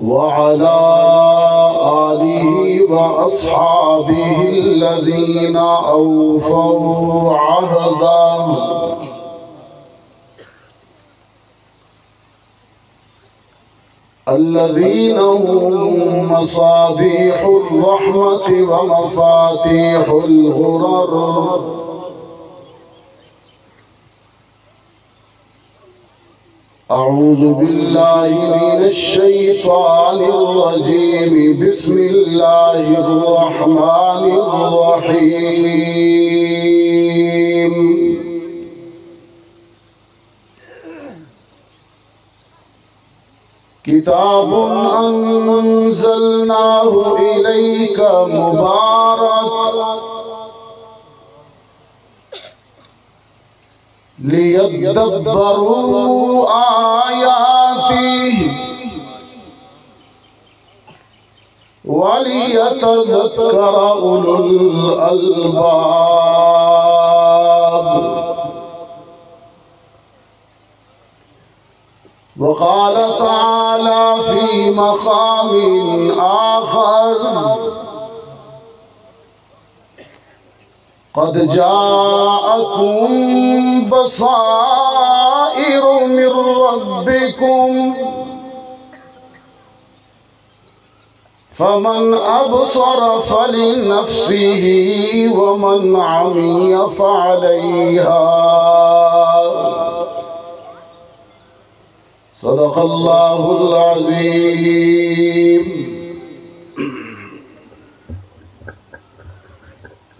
वअला आलिहि व अस्हाबिहि अल्लज़ीना औफ़ौ अहदा अल्लज़ीना हुम मसाबीहुर रहमति व मफ़ातीहुल गुरर। अऊज़ु बिल्लाहि मिनश शैतानिर रजीम। बिस्मिल्लाहिर रहमानिर रहीम। किताबुन अंज़लनाहु इलैका मुबारक लियद्दब्बरू आयातिही वलियतज़क्कर उलुल अलबाब। वक़ाल तआला फ़ी मक़ामिन आख़र क़द जाअकुम बसाइरु मिर रब्बिकुम फमन अबसर फलिनफ्सिही वमन अमिय फ़अलैहा। सदक़ल्लाहुल अज़ीम।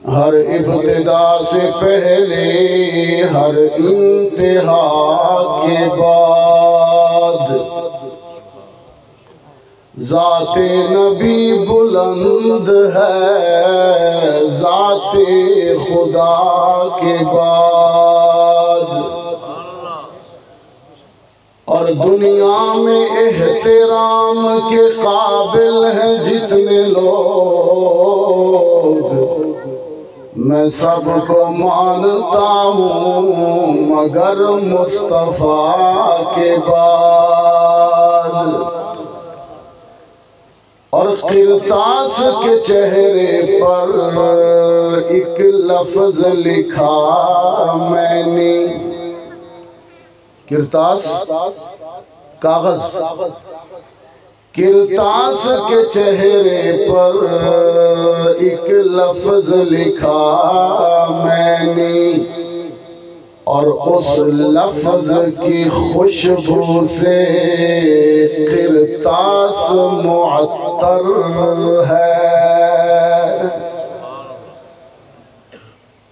हर इब्तिदा से पहले हर इंतहा के बाद ज़ाते नबी बुलंद है ज़ाते खुदा के बाद। और दुनिया में एहतराम के काबिल हैं जितने लोग, मैं सबको मानता हूँ मगर मुस्तफ़ा के बाद। और किरतास के चेहरे पर एक लफ्ज़ लिखा मैंने। किरतास कागज, किरतास के चेहरे पर एक लफ्ज़ लिखा मैंने और उस लफ्ज़ की खुशबू से किरतास मुअत्तर है।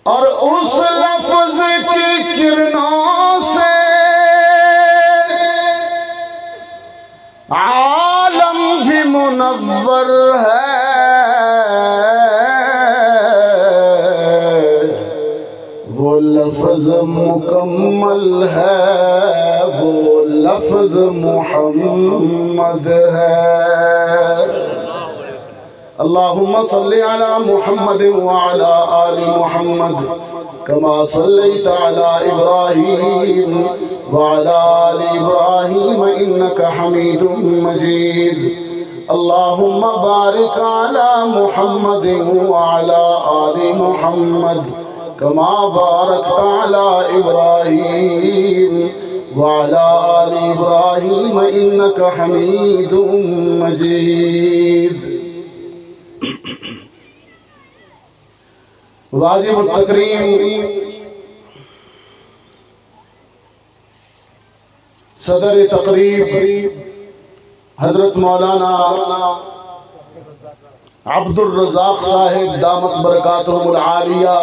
और उस लफ्ज़ की किरणों से आलम भी मुनव्वर है। वो लफ्ज़ मुकम्मल है, वो लफ्ज़ मुहम्मद है। अल्लाहुम्मा सल्लि अला मुहम्मद व अला आलि मुहम्मद कमा सल्लैता अला इब्राहीम व अला आलि इब्राहीम इन्नका हमीदुम मजीद। अल्लाहुम्मा बारिक अला मुहम्मद व अला आलि मुहम्मद कमा बारकता अला इब्राहीम व अला आलि इब्राहीम इन्नका हमीदुम मजीद। वाजिब तकरीम सदर तकरीब हजरत मौलाना अब्दुल रज़ाक साहिब दामत बरकातुहुल आलिया,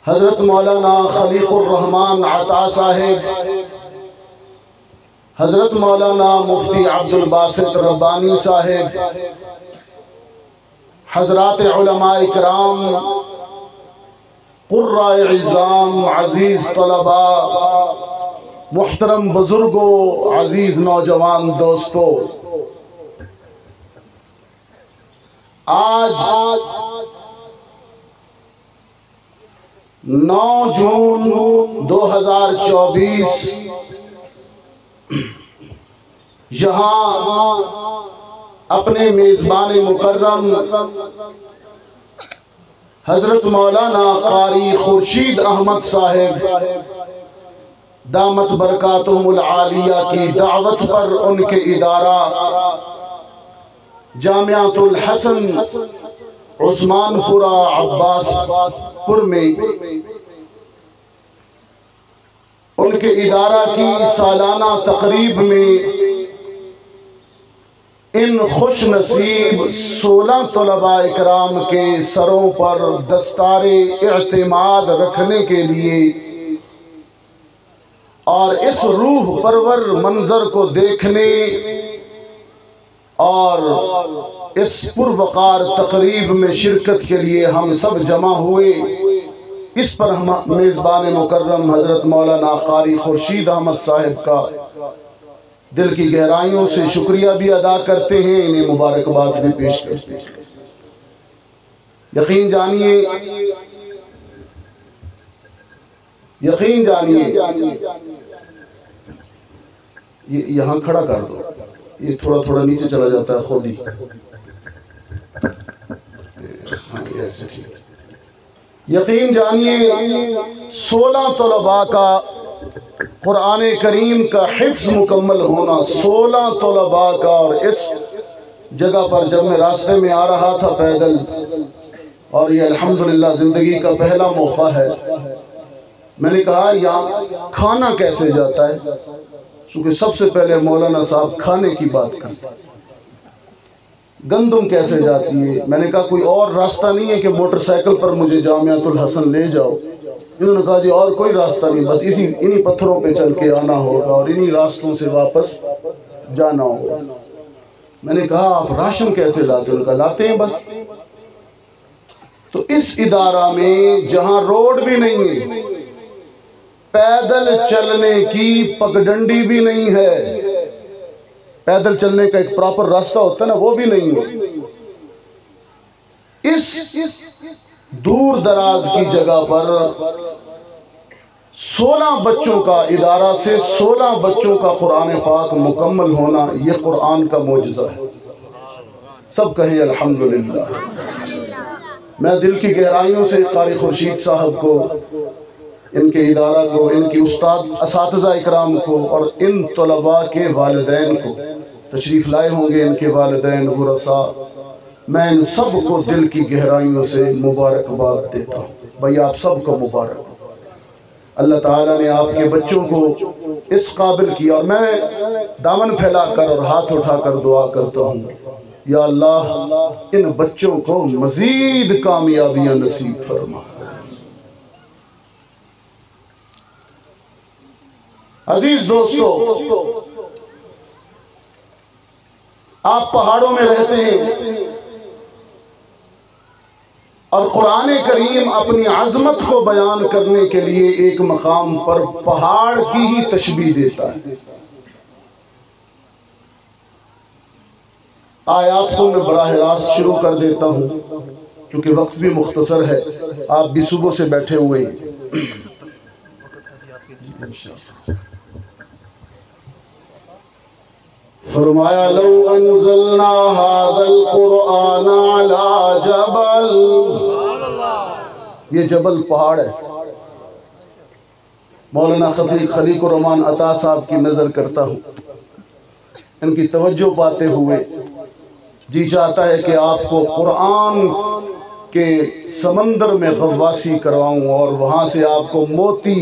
हजरत मौलाना खलीकुर रहमान अता साहिब, हजरत मौलाना मुफ्ती अब्दुल बासित रब्बानी साहिब, हजरात उलमाए किराम, कुर्राए इज़ाम, अज़ीज़ तलबा, मुहतरम बुजुर्गों, अज़ीज़ नौजवान दोस्तों, आज 9 जून 2024 यहाँ अपने मेज़बान मुकर्रम हज़रत मौलाना क़ारी खुर्शीद अहमद साहिब दामत बरकातुहुमुल आलिया की दावत पर उनके इदारा जामियातुल हसन उस्मानपुरा अब्बासपुर में उनके इदारा की सालाना तकरीब में इन खुश नसीब 16 तलबा इकराम के सरों पर दस्तारे इत्मीनान रखने के लिए और इस रूह परवर मंजर को देखने और इस पुरवकार तकरीब में शिरकत के लिए हम सब जमा हुए। इस पर हम मेज़बान मुकर्रम हज़रत मौलाना क़ारी खुर्शीद अहमद साहिब का दिल की गहराइयों से शुक्रिया भी अदा करते हैं, इन्हें मुबारकबाद भी पेश करते हैं। यकीन जानिए ये यहाँ खड़ा कर दो, ये थोड़ा थोड़ा नीचे चला जाता है खुद ही। हाँ, ऐसे ठीक। यकीन जानिए 16 तलबा का कुरान करीम का हिफ्ज़ मुकम्मल होना, 16 तलबा का। और इस जगह पर जब मैं रास्ते में आ रहा था पैदल, और ये अल्हम्दुलिल्लाह ज़िंदगी का पहला मौका है, मैंने कहा यहाँ खाना कैसे जाता है, क्योंकि सबसे पहले मौलाना साहब खाने की बात करते हैं। गंदम कैसे जाती है, मैंने कहा कोई और रास्ता नहीं है कि मोटरसाइकिल पर मुझे जामियातुल हसन ले जाओ। इन्होंने कहा जी और कोई रास्ता नहीं, बस इन्हीं पत्थरों पे चल के आना होगा और इन्हीं रास्तों से वापस जाना होगा। मैंने कहा आप राशन कैसे लाते हो? उनका लाते हैं बस। तो इस इदारा में जहाँ रोड भी नहीं है, पैदल चलने की पगडंडी भी नहीं है, पैदल चलने का एक प्रॉपर रास्ता होता है ना, वो भी नहीं है। इस दूर दराज की जगह पर 16 बच्चों का इदारा से 16 बच्चों का कुरान पाक मुकम्मल होना, ये कुरान का मोजज़ा है। सब कहें अल्हम्दुलिल्लाह। मैं दिल की गहराइयों से क़ारी खुर्शीद साहब को, इनके इदारा को, इनकी उस्ताद असातिज़ा इकराम को और इन तलबा के वालिदैन को, तशरीफ़ लाए होंगे इनके वालिदैन वरसा, मैं इन सब को दिल की गहराइयों से मुबारकबाद देता हूँ। भाई आप सब को मुबारक हो, अल्लाह ताला ने आपके बच्चों को इस काबिल किया। और मैं दामन फैलाकर और हाथ उठाकर दुआ करता हूँ, या अल्लाह इन बच्चों को मज़ीद कामयाबियाँ नसीब फरमा। अजीज दोस्तों, आप पहाड़ों में रहते हैं और कुरान करीम अपनी अज़मत को बयान करने के लिए एक मकाम पर पहाड़ की ही तशबीह देता है। आयात को मैं बराह रास्त शुरू कर देता हूँ क्योंकि वक्त भी मुख्तसर है, आप भी सुबह से बैठे हुए हैं। फरमाया लौ अंज़लना हाज़ल कुरआन अला जबल, ये जबल पहाड़ है। मौलाना खलीकुर रहमान अता साहब की नज़र करता हूँ, इनकी तवज्जो पाते हुए जी चाहता है कि आपको कुरान के समंदर में गव्वासी करवाऊँ और वहाँ से आपको मोती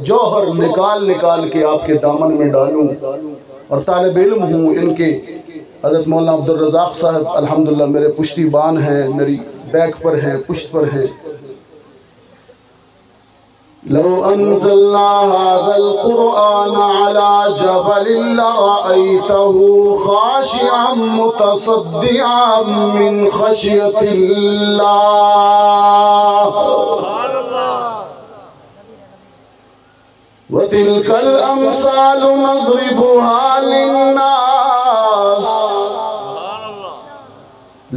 जौहर निकाल के आपके दामन में डालूँ। और तालिब इल्म हूँ इनके, हज़रत मौलाना अब्दुल रज़ाक साहब अल्हम्दुलिल्लाह मेरे पुश्तीबान हैं, मेरी बैक पर हैं, पुश्त पर हैं। लौ अंज़लना हाज़ल कुरआन अला जबलिन लरअयतहु खाशिअन मुतसद्दिअन मिन खश्यतिल्लाह। वतिलकल अमसालु नज़रिबुहा लिन्नास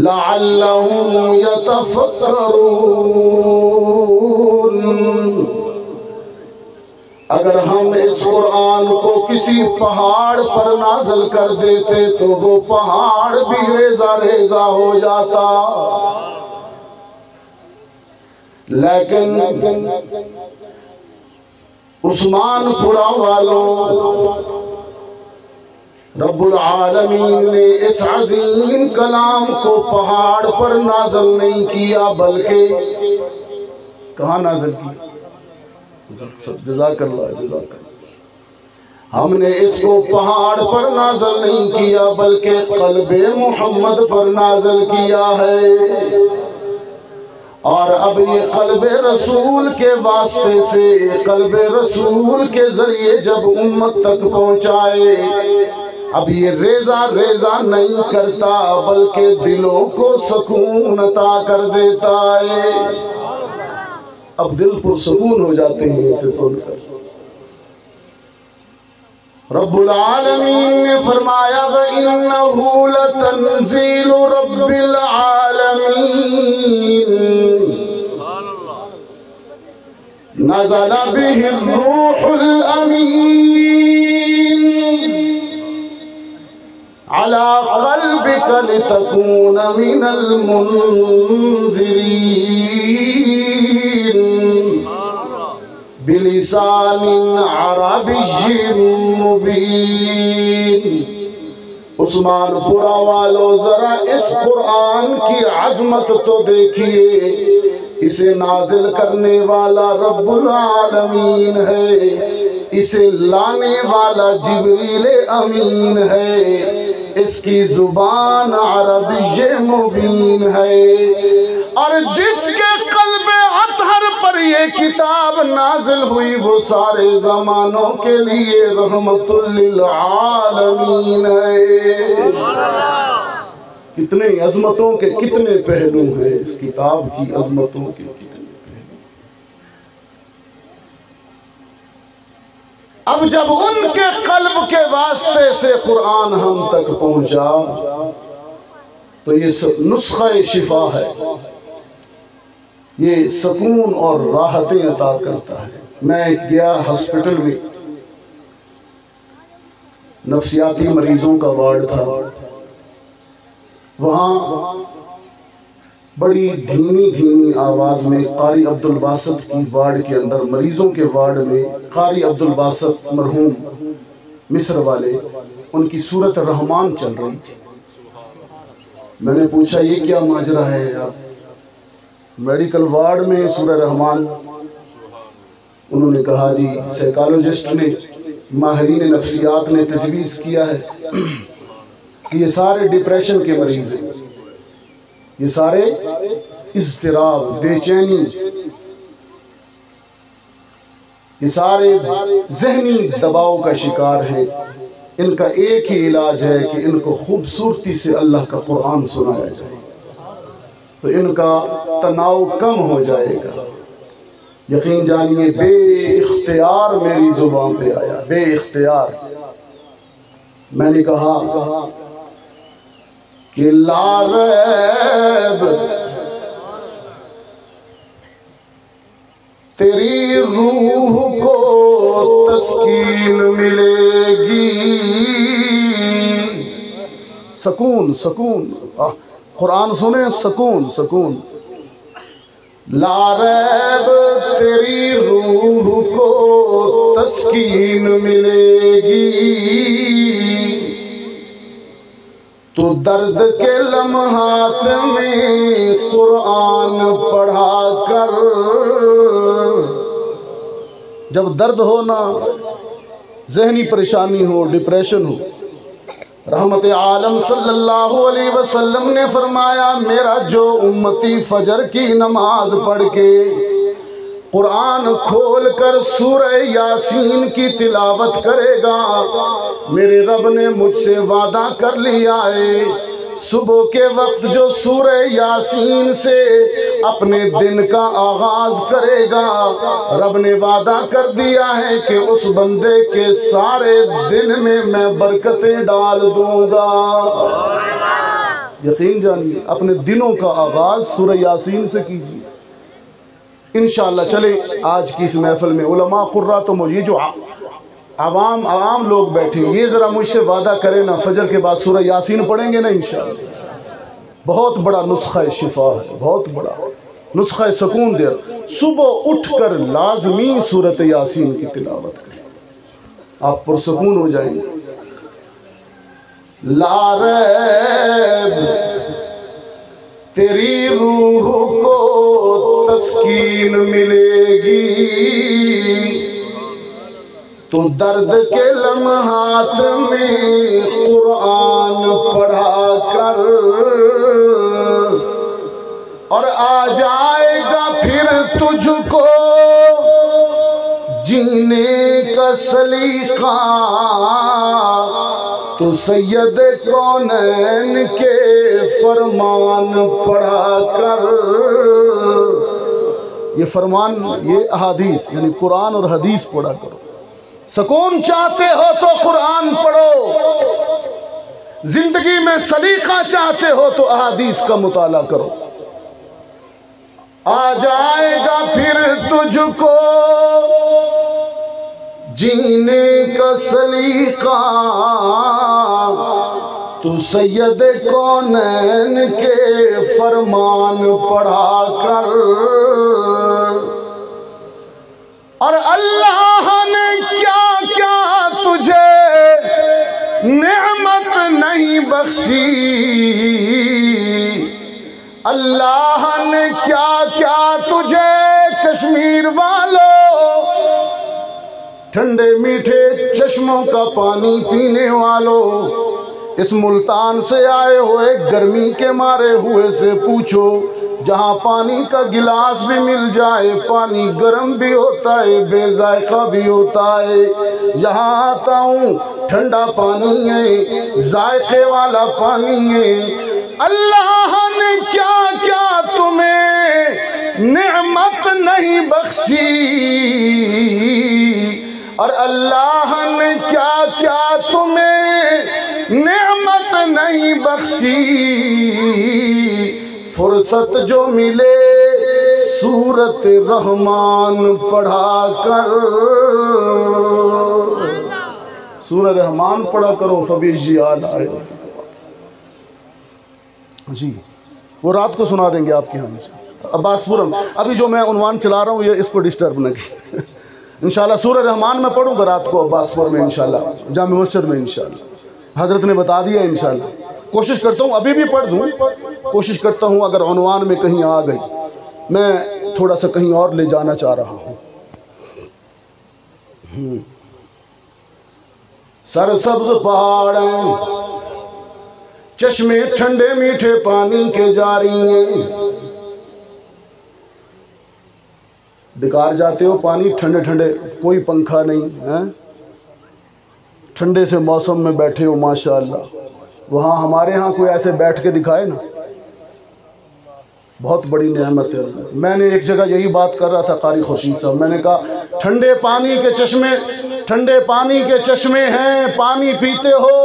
लअल्लहुम यतफक्करून। अगर हम इस कुरान को किसी पहाड़ पर नाज़िल कर देते तो वो पहाड़ भी रेजा रेजा हो जाता। लेकिन उस्मानपुरा वालों, रब्बुल आलमीन ने इस अजीम कलाम को पहाड़ पर नाज़िल नहीं किया, बल्कि कहाँ नाज़िल किया? जज़ाकल्लाह जज़ाकल्लाह। हमने इसको पहाड़ पर नाज़िल नहीं किया, बल्कि क़ल्बे मोहम्मद पर नाज़िल किया है। और अब ये क़ल्बे रसूल के वास्ते से, क़ल्बे रसूल के ज़रिए जब उम्मत तक पहुँचाए, अब ये रेजा रेजा नहीं करता, बल्कि दिलों को सुकून अता कर देता है। अब दिल पुरसुकून हो जाते हैं इसे सुनकर। रब्बुल आलमीन ने फरमाया व इन्नहु लतंज़ीलु रब्बिल आलमीन नज़ल बिहि रूहुल अमीन अला क़ल्बिका लितकून मिनल मुनज़िरीन बिलिसानिन अरबिय्यिन मुबीन। उस्मानपुरा वालों, जरा इस कुरान की अजमत तो देखिए। इसे नाजिल करने वाला रब्बुल आलमीन है, इसे लाने वाला जिब्रील अमीन है, इसकी जुबान अरबिय मुबीन है। और जिसके क़ल्बे अतहर पर ये किताब नाजिल हुई, वो सारे ज़मानों के लिए रहमतुल लिल आलमीन है। कितने अजमतों के कितने पहलू हैं इस किताब की, अजमतों के कितने पहलू। अब जब उनके क़ल्ब के वास्ते से कुरान हम तक पहुंचा, तो ये नुस्ख़ा शिफा है, ये सुकून और राहतें अता करता है। मैं गया हॉस्पिटल में, नफ्सियाती मरीजों का वार्ड था। वहाँ बड़ी धीमी धीमी आवाज़ में कारी अब्दुल बासित की वार्ड के अंदर, मरीज़ों के वार्ड में कारी अब्दुल बासित मरहूम मिस्र वाले, उनकी सूरत रहमान चल रही थी। मैंने पूछा ये क्या माजरा है, आप मेडिकल वार्ड में सूरह रहमान? उन्होंने कहा जी साइकोलॉजिस्ट ने, माहिरीन नफ्सियात ने तजवीज़ किया है कि ये सारे डिप्रेशन के मरीज़ हैं, ये सारे इज़्तिराब, बेचैनी, ये सारे ज़हनी दबाव का शिकार हैं। इनका एक ही इलाज है कि इनको खूबसूरती से अल्लाह का कुरान सुनाया जाए, तो इनका तनाव कम हो जाएगा। यकीन जानिए बे इख्तियार मेरी ज़ुबान पे आया, बे इख्तियार। मैंने कहा कि ला रैब तेरी रूह को तस्कीन मिलेगी। सुकून सुकून, कुरान सुने, सुकून सुकून। ला रैब तेरी रूह को तस्कीन मिलेगी, तो दर्द के लम्हात में कुरान पढ़ा कर। जब दर्द हो ना, ज़हनी परेशानी हो, डिप्रेशन हो, रहमत आलम सल्लल्लाहु अलैहि वसल्लम ने फरमाया, मेरा जो उम्मती फजर की नमाज पढ़ के कुरान खोल कर सूरह यासीन की तिलावत करेगा, मेरे रब ने मुझसे वादा कर लिया है, सुबह के वक्त जो सूरह यासीन से अपने दिन का आगाज करेगा, रब ने वादा कर दिया है कि उस बंदे के सारे दिन में मैं बरकतें डाल दूंगा। यकीन जानिए अपने दिनों का आगाज़ सूरह यासीन से कीजिए इंशाअल्लाह। चले आज की इस महफिल में उलमा कुर्रा तो मुझे जो आवाम लोग बैठे ये ज़रा मुझसे वादा करें ना, फजर के बाद सूरह यासीन पढ़ेंगे ना इंशाअल्लाह। बहुत बड़ा नुस्खा शिफा है, बहुत बड़ा नुस्खा सुकून दे। सुबह उठकर लाजमी सूरत यासीन की तिलावत करें, आप पुरसकून हो जाएंगे। लारैब तेरी रूह को तस्कीन मिलेगी, तो दर्द के लम्हात में कुरान पढ़ा कर, और आ जाएगा फिर तुझको जीने का सलीका, तो सैयद कौनैन के फरमान पढ़ा कर। ये फरमान, ये अहादीस यानी कुरान और हदीस पढ़ा करो। सुकून चाहते हो तो कुरान पढ़ो, जिंदगी में सलीका चाहते हो तो अहादीस का मुताला करो। आ जाएगा फिर तुझको जीने का सलीका, तू सैयद कौनैन के फरमान पढ़ा कर। और अल्लाह ने क्या क्या तुझे नेमत नहीं बख्शी, अल्लाह ने क्या क्या तुझे कश्मीर वालों ठंडे मीठे चश्मों का पानी पीने वालों, इस मुल्तान से आए हुए गर्मी के मारे हुए से पूछो, जहाँ पानी का गिलास भी मिल जाए पानी गर्म भी होता है, बेजायका भी होता है। यहाँ आता हूँ ठंडा पानी है, जायके वाला पानी है। अल्लाह ने क्या क्या तुम्हें नेमत नहीं बख्शी, और अल्लाह ने क्या क्या तुम्हें नेमत नहीं बख्शी। फुर्सत जो मिले सूरत रहमान पढ़ा कर, सूरत रहमान पढ़ा करो। फबीजी याद आए जी, वो रात को सुना देंगे आपके यहाँ से। अब्बासपुरम अभी जो मैं उन्वान चला रहा हूँ ये इसको डिस्टर्ब न की। इंशाल्लाह सूरह रहमान में पढ़ूँगा रात को अब्बासपुर में इंशाल्लाह, जामे मस्जिद में इंशाल्लाह। हजरत ने बता दिया इंशाल्लाह। कोशिश करता हूँ अभी भी पढ़ दूँ, कोशिश करता हूँ अगर उन्वान में कहीं आ गई, मैं थोड़ा सा कहीं और ले जाना चाह रहा हूँ। सरसब्ज पहाड़ चश्मे ठंडे मीठे पानी के जारी हैं, बेकार जाते हो पानी ठंडे ठंडे, कोई पंखा नहीं है, ठंडे से मौसम में बैठे हो माशाअल्लाह। वहाँ हमारे यहाँ कोई ऐसे बैठ के दिखाए ना, बहुत बड़ी नेमत है। मैंने एक जगह यही बात कर रहा था कारी खुर्शीद साहब, मैंने कहा ठंडे पानी के चश्मे, ठंडे पानी के चश्मे हैं, पानी पीते हो,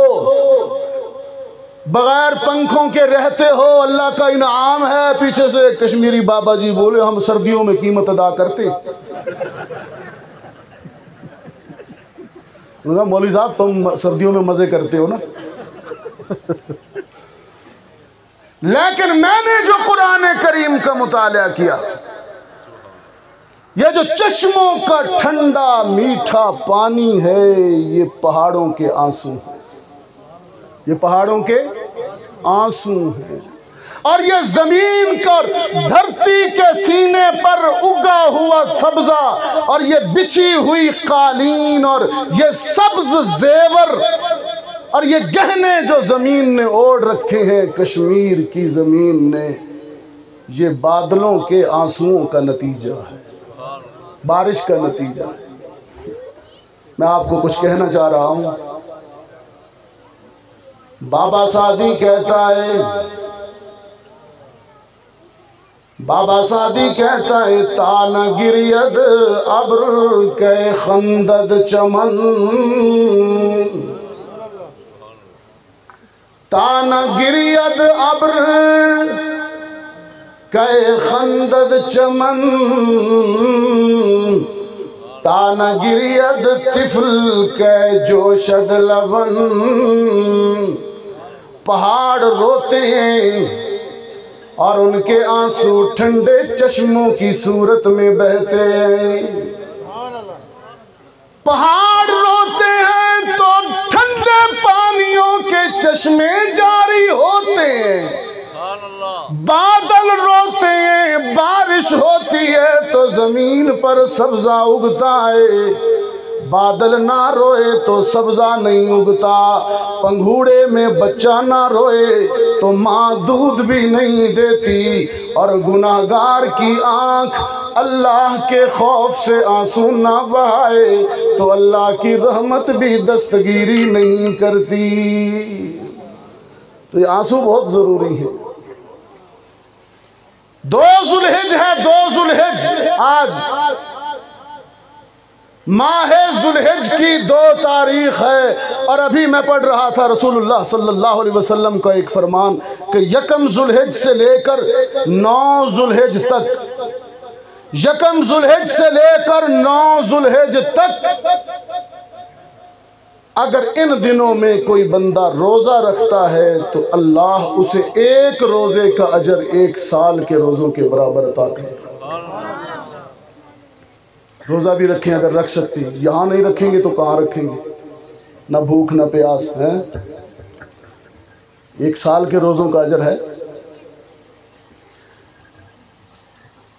बगैर पंखों के रहते हो, अल्लाह का इनाम है। पीछे से कश्मीरी बाबा जी बोले हम सर्दियों में कीमत अदा करते। मौलवी साहब तुम सर्दियों में मजे करते हो ना। लेकिन मैंने जो कुरान करीम का मुताला किया, यह जो चश्मों का ठंडा मीठा पानी है, ये पहाड़ों के आंसू हैं, ये पहाड़ों के आंसू हैं। और ये जमीन कर धरती के सीने पर उगा हुआ सब्जा, और ये बिछी हुई कालीन, और ये सब्ज जेवर, और ये गहने जो ज़मीन ने ओढ़ रखे हैं कश्मीर की ज़मीन ने, ये बादलों के आंसुओं का नतीजा है, बारिश का नतीजा है। मैं आपको कुछ कहना चाह रहा हूँ। बाबा सादी कहता है, बाबा सादी कहता है, तान गिरियद अब्र के खंदद चमन, ताना गिरियद अब्र कै खंदद चमन, ताना गिरियद तिफल कै जोशद लबन। पहाड़ रोते हैं और उनके आंसू ठंडे चश्मों की सूरत में बहते हैं। पहाड़ रोते हैं तो ठंडे पानियों के चश्मे जारी होते हैं। बादल रोते हैं, बारिश होती है तो जमीन पर सब्जा उगता है। बादल ना रोए तो सब्जा नहीं उगता। पंघूड़े में बच्चा ना रोए तो माँ दूध भी नहीं देती। और गुनाहगार की आंख अल्लाह के खौफ से आंसू ना बहाए तो अल्लाह की रहमत भी दस्तगीरी नहीं करती। तो ये आंसू बहुत ज़रूरी है। 2 ज़ुल्हिज है, 2 ज़ुल्हिज। आज माह ज़ुल्हिज की 2 तारीख है और अभी मैं पढ़ रहा था रसूलुल्लाह सल्लल्लाहु अलैहि वसल्लम का एक फरमान कि यकम ज़ुल्हिज से लेकर 9 ज़ुल्हिज तक, यकम ज़ुल्हिज से लेकर 9 ज़ुल्हिज तक अगर इन दिनों में कोई बंदा रोज़ा रखता है तो अल्लाह उसे एक रोज़े का अजर 1 साल के रोज़ों के बराबर अता करेगा। रोज़ा भी रखें अगर रख सकते हैं, यहाँ नहीं रखेंगे तो कहाँ रखेंगे? ना भूख ना प्यास है। 1 साल के रोज़ों का अजर है।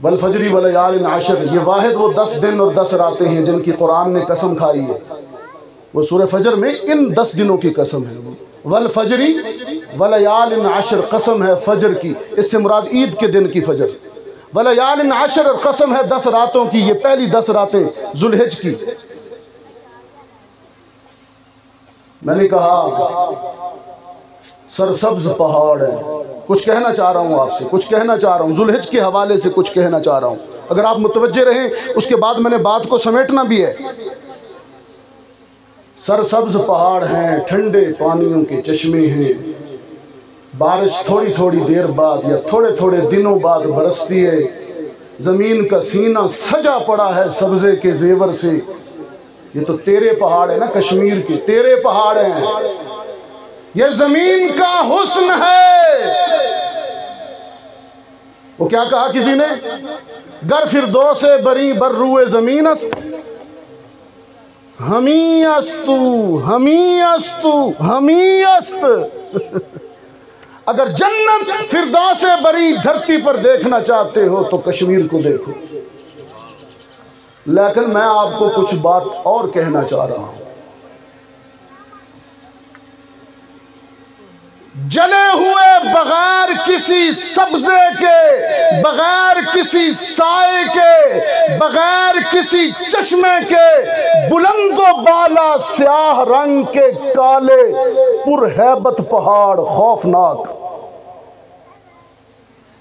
वल फजरी वल यालिन आशर, ये वाहिद वो 10 दिन और 10 रातें हैं जिनकी कुरान ने कसम खाई है। वो सूरह फजर में इन 10 दिनों की कसम है। वल फजरी वल यालिन आशर, कसम है फजर की, इससे मुराद ईद के दिन की फजर। वल यालिन आशर, और कसम है 10 रातों की, ये पहली 10 रातें ज़ुल्हिज की। मैंने कहा सरसब्ज पहाड़ है। कुछ कहना चाह रहा हूँ आपसे, कुछ कहना चाह रहा हूँ ज़ुल्हिज के हवाले से, कुछ कहना चाह रहा हूँ। अगर आप मुतवज्जे रहें उसके बाद मैंने बात को समेटना भी है। सरसब्ज पहाड़ हैं, ठंडे पानियों के चश्मे हैं। बारिश थोड़ी थोड़ी देर बाद या थोड़े थोड़े दिनों बाद बरसती है। ज़मीन का सीना सजा पड़ा है सब्ज़े के जेवर से। ये तो तेरे पहाड़ है ना, कश्मीर के तेरे पहाड़ हैं। ये ज़मीन का हुस्न है। वो क्या कहा किसी ने? गर फिरदो से बरी बर्रुए ज़मीन अस्त, हमी अस्तु हमी अस्तु हमी अस्त। अगर जन्नत फिरदौस से बरी धरती पर देखना चाहते हो तो कश्मीर को देखो। लेकिन मैं आपको कुछ बात और कहना चाह रहा हूं। जले हुए बगैर किसी सब्जे के, बगैर किसी साए के, बगैर किसी चश्मे के, बुलंदो बाला स्याह रंग के काले पुरहैबत पहाड़ खौफनाक।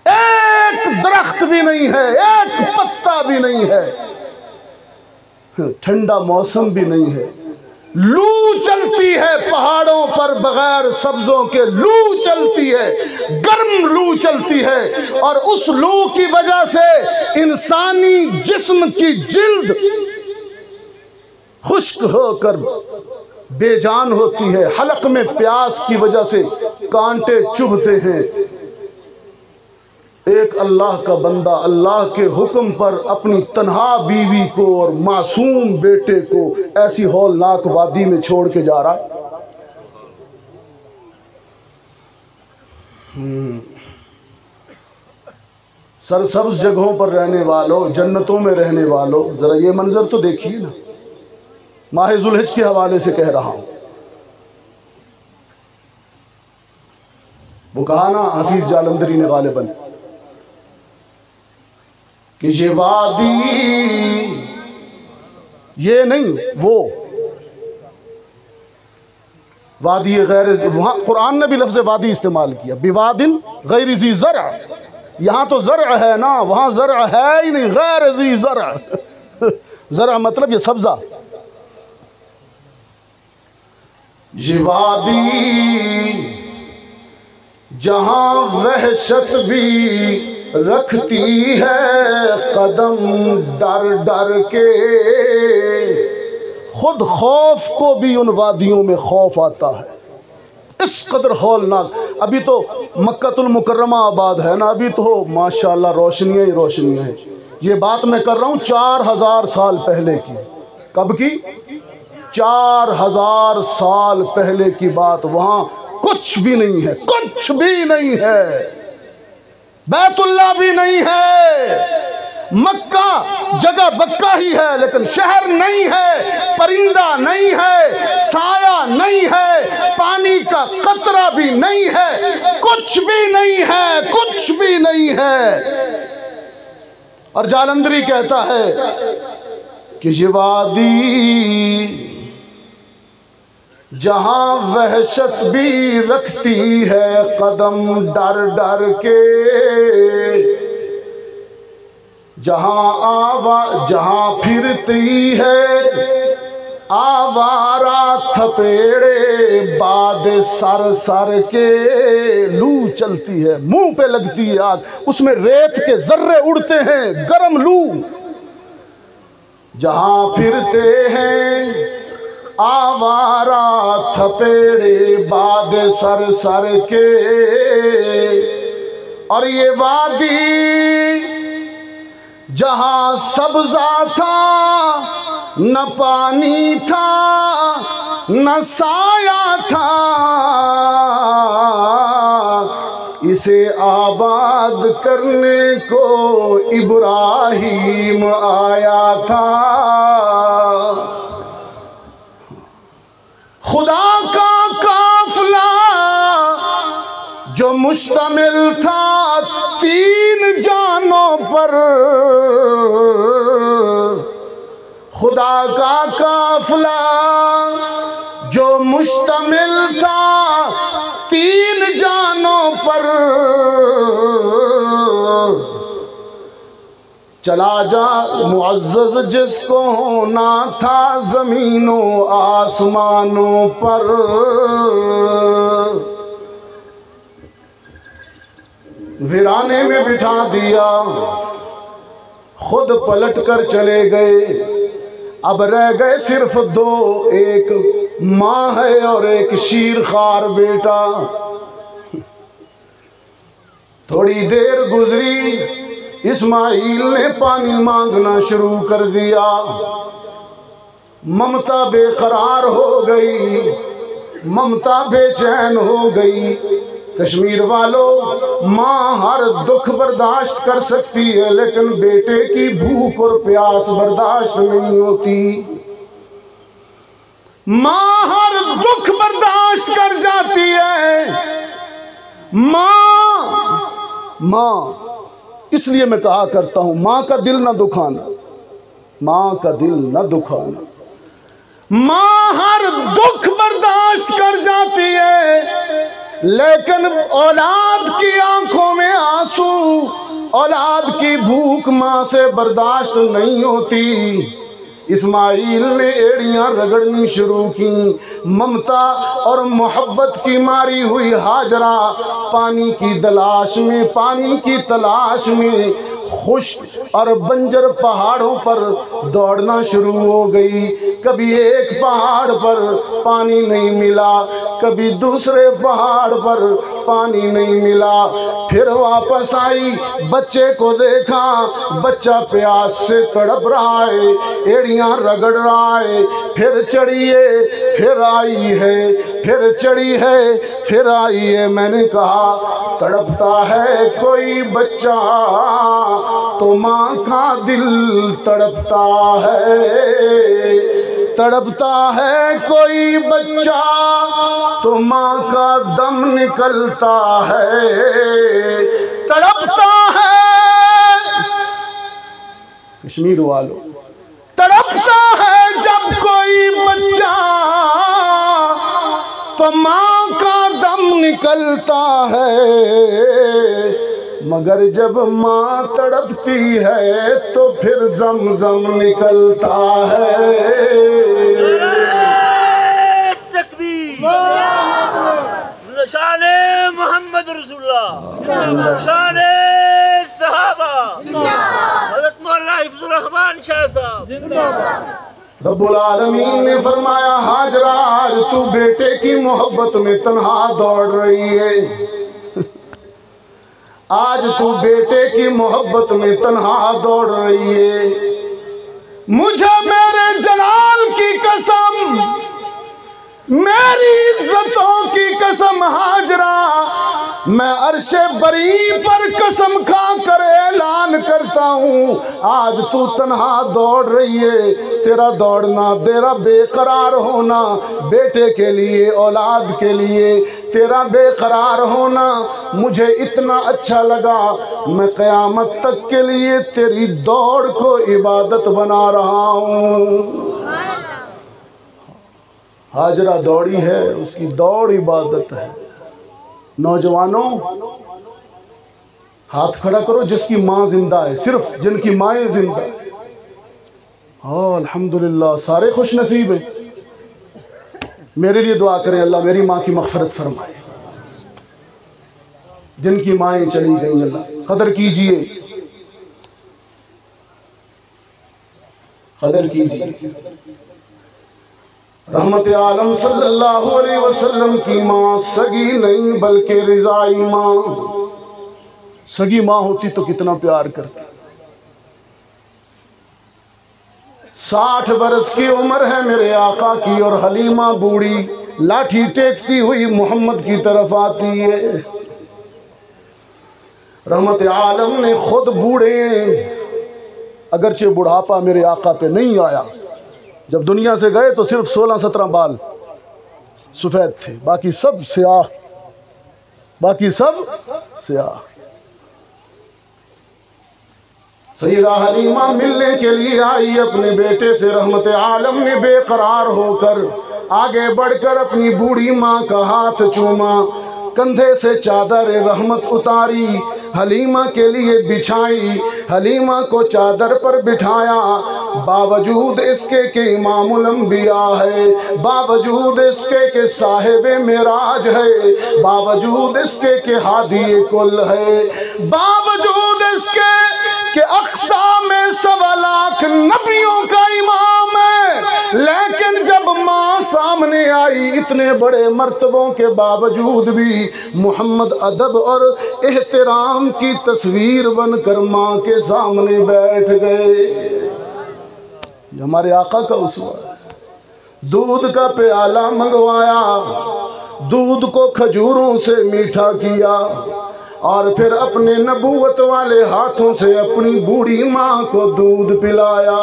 एक दरख्त भी नहीं है, एक पत्ता भी नहीं है, ठंडा मौसम भी नहीं है। लू चलती है पहाड़ों पर बगैर सब्जों के, लू चलती है, गर्म लू चलती है। और उस लू की वजह से इंसानी जिस्म की जिल्द खुश्क होकर बेजान होती है। हलक में प्यास की वजह से कांटे चुभते हैं। एक अल्लाह का बंदा अल्लाह के हुक्म पर अपनी तन्हा बीवी को और मासूम बेटे को ऐसी हौलनाक वादी में छोड़ के जा रहा। सरसब्ज जगहों पर रहने वालों, जन्नतों में रहने वालों, जरा ये मंजर तो देखिए ना। माह ज़ुल्हिज के हवाले से कह रहा हूं। वो कहा ना हफीज जालंधरी ने गालिबन कि ये वादी, ये नहीं वो वादी गैर, वहाँ कुरान ने भी लफ्ज़ वादी इस्तेमाल किया। बिवादिन गैर ज़ी ज़रअ, यहाँ तो ज़रअ है ना, वहाँ ज़रअ है ही नहीं, गैर ज़ी ज़रअ। ज़रअ मतलब ये सब्ज़ा। ये वादी जहाँ वहशत भी रखती है कदम डर डर के। खुद खौफ को भी उन वादियों में खौफ आता है, इस कदर हौलनाक। अभी तो मक्कतुल मुकर्रमा आबाद है ना, अभी तो माशाल्लाह रोशनियाँ ही रोशनियाँ हैं। ये बात मैं कर रहा हूँ 4000 साल पहले की। कब की? 4000 साल पहले की बात। वहाँ कुछ भी नहीं है, कुछ भी नहीं है, बैतुल्ला भी नहीं है। मक्का जगह बक्का ही है, लेकिन शहर नहीं है, परिंदा नहीं है, साया नहीं है, पानी का कतरा भी नहीं है, कुछ भी नहीं है, कुछ भी नहीं है। और जालंधरी कहता है कि ये वादी जहाँ वहशत भी रखती है कदम डर डर के, जहाँ फिरती है आवारा थपेड़े बाद सर सर के। लू चलती है, मुंह पे लगती है आग, उसमें रेत के जर्रे उड़ते हैं, गरम लू। जहाँ फिरते हैं आवारा थपेड़े बाद सर सर के। और ये वादी जहाँ सब्जा था न पानी था न साया था, इसे आबाद करने को इब्राहीम आया था। खुदा का काफिला जो मुश्तमिल था 3 जानों पर, खुदा का काफिला जो मुश्तमिल था 3 जानों पर, चला जा मुअज़्ज़ज़ जिसको होना था ज़मीनों आसमानों पर। वीराने में बिठा दिया, खुद पलट कर चले गए। अब रह गए सिर्फ 2, एक माँ है और एक शीरखार बेटा। थोड़ी देर गुजरी, इस्माइल ने पानी मांगना शुरू कर दिया। ममता बेकरार हो गई, ममता बेचैन हो गई। कश्मीर वालों, माँ हर दुख बर्दाश्त कर सकती है, लेकिन बेटे की भूख और प्यास बर्दाश्त नहीं होती। माँ हर दुख बर्दाश्त कर जाती है। माँ इसलिए मैं कहा करता हूं, माँ का दिल न दुखाना, माँ का दिल न दुखाना। माँ हर दुख बर्दाश्त कर जाती है, लेकिन औलाद की आंखों में आंसू, औलाद की भूख माँ से बर्दाश्त नहीं होती। इस्माइल ने एड़ियां रगड़नी शुरू की। ममता और मोहब्बत की मारी हुई हाजरा पानी की तलाश में, पानी की तलाश में खुश्क और बंजर पहाड़ों पर दौड़ना शुरू हो गई। कभी एक पहाड़ पर पानी नहीं मिला, कभी दूसरे पहाड़ पर पानी नहीं मिला। फिर वापस आई, बच्चे को देखा, बच्चा प्यास से तड़प रहा है, एड़ियां रगड़ रहा है। फिर चढ़ी है, फिर आई है, फिर चढ़ी है, फिर आई है। मैंने कहा तड़पता है कोई बच्चा तो माँ का दिल तड़पता है, तड़पता है कोई बच्चा तो माँ का दम निकलता है, तड़पता है। कश्मीर वालों, तड़पता है जब कोई बच्चा तो माँ का दम निकलता है, मगर जब माँ तड़पती है तो फिर ज़मज़म निकलता है। तकबीर, निशाने मोहम्मद रसूल। शाने सहाबा हज़रत मौलाना हिफ्ज़ुर रहमान शाह साहब। रब्बुल आलमीन ने फरमाया हाजरा आज तू बेटे की मोहब्बत में तन्हा दौड़ रही है। आज तू बेटे की मोहब्बत में तन्हा दौड़ रही है। मुझे मेरे जलाल की कसम, मेरी इज्जतों की कसम हाजरा, मैं अर्शे बरी पर कसम खा कर ऐलान करता हूँ आज तू तन्हा दौड़ रही है। तेरा दौड़ना, तेरा बेकरार होना बेटे के लिए, औलाद के लिए, तेरा बेकरार होना मुझे इतना अच्छा लगा, मैं क़यामत तक के लिए तेरी दौड़ को इबादत बना रहा हूँ। हाजरा दौड़ी है, उसकी दौड़ इबादत है। नौजवानों हाथ खड़ा करो जिसकी माँ जिंदा है, सिर्फ जिनकी माएँ जिंदा है। हाँ अल्हम्दुलिल्लाह, सारे खुश नसीब हैं। मेरे लिए दुआ करें, अल्लाह मेरी माँ की मग़फ़िरत फरमाए। जिनकी माएँ चली गई अल्लाह कदर कीजिए, कदर कीजिए। रहमत आलम सल्लल्लाहु अलैहि वसल्लम की माँ सगी नहीं बल्कि रिज़ाई माँ। सगी माँ होती तो कितना प्यार करती। 60 बरस की उम्र है मेरे आका की और हलीमा बूढ़ी लाठी टेकती हुई मोहम्मद की तरफ आती है। रहमत आलम ने खुद बूढ़े, अगरचे बुढ़ापा मेरे आका पे नहीं आया। जब दुनिया से गए तो सिर्फ 16-17 बाल सफ़ेद थे, बाकी सब स्याह, बाकी सब स्याह। सैयदा हलीमा मिलने के लिए आई अपने बेटे से। रहमत आलम ने बेकरार होकर आगे बढ़कर अपनी बूढ़ी माँ का हाथ चूमा, कंधे से चादर रहमत उतारी, हलीमा के लिए बिछाई, हलीमा को चादर पर बिठाया। बावजूद इसके के इमामुल अंबिया है, बावजूद इसके के साहिबे मेराज है, बावजूद इसके के हादी कुल है, बावजूद इसके कि अक्सा में 1.25 लाख नबियों का इमाम है। लेकिन जब माँ सामने आई इतने बड़े मर्तबों के बावजूद भी मोहम्मद अदब और एहतराम की तस्वीर बनकर माँ के सामने बैठ गए। हमारे आका का उसवा है। दूध का प्याला मंगवाया, दूध को खजूरों से मीठा किया और फिर अपने नबूवत वाले हाथों से अपनी बूढ़ी माँ को दूध पिलाया।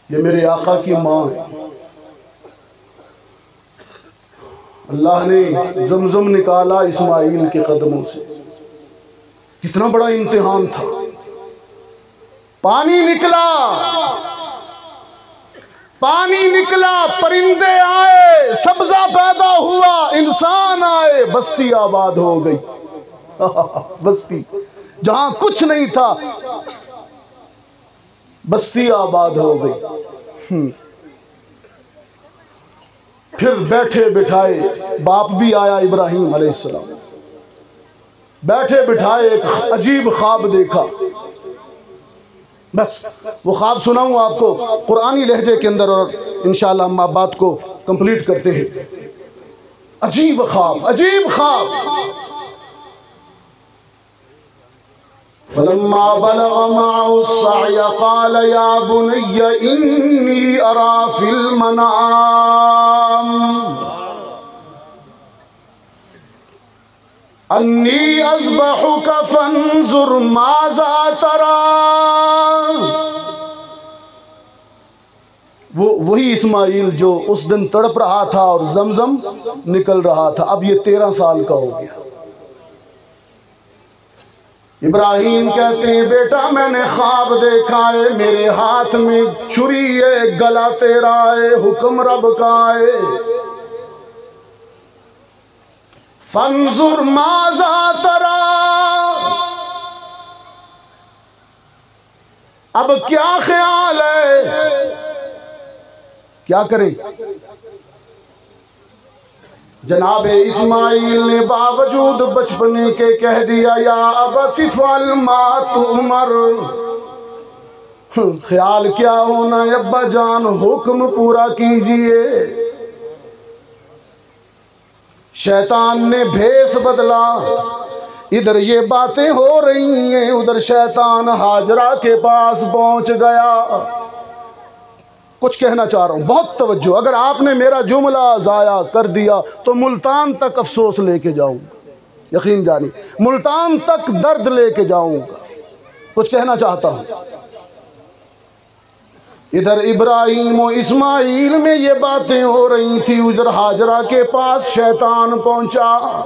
ये मेरे आका की माँ है। अल्लाह ने जमजम निकाला इस्माइल के कदमों से। कितना बड़ा इम्तिहान था। पानी निकला, पानी निकला, परिंदे आए, सब्जा पैदा हुआ, इंसान आए, बस्ती आबाद हो गई। बस्ती जहां कुछ नहीं था, बस्ती आबाद हो गई। फिर बैठे बिठाए, बाप भी आया इब्राहिम अलैहिस्सलाम, बैठे बिठाए एक अजीब ख्वाब देखा। बस वो ख्वाब सुनाऊँ आपको कुरानी लहजे के अंदर और इंशाअल्लाह हम बात को कंप्लीट करते हैं। अजीब ख्वाब, अजीब ख्वाब। फलम्मा बलग़ मअहु अस्सअय क़ाल या बुनय्य इन्नी अरा फ़िल मनाम अन्नी अज़बहुका फ़न्ज़ुर माज़ा तरा। वो वही इस्माइल जो उस दिन तड़प रहा था और जमजम निकल रहा था, अब ये 13 साल का हो गया। इब्राहिम कहते हैं बेटा मैंने ख्वाब देखा है, मेरे हाथ में छुरी है, गला तेरा है, हुक्म रब का है। फंजुर माज़ा तरा, अब क्या ख्याल है, क्या करें? जनाब इस्माइल ने बावजूद बचपने के कह दिया, या अबति फअल मा तुअमर। ख्याल क्या होना अब्बा जान, हुक्म पूरा कीजिए। शैतान ने भेष बदला, इधर ये बातें हो रही हैं, उधर शैतान हाजरा के पास पहुंच गया। कुछ कहना चाह रहा हूँ, बहुत तवज्जो। अगर आपने मेरा जुमला ज़ाया कर दिया तो मुल्तान तक अफसोस लेके जाऊँगा, यकीन जानिए, मुल्तान तक दर्द लेके जाऊँगा। कुछ कहना चाहता हूँ। इधर इब्राहीम और इस्माइल में ये बातें हो रही थी, उधर हाजरा के पास शैतान पहुंचा।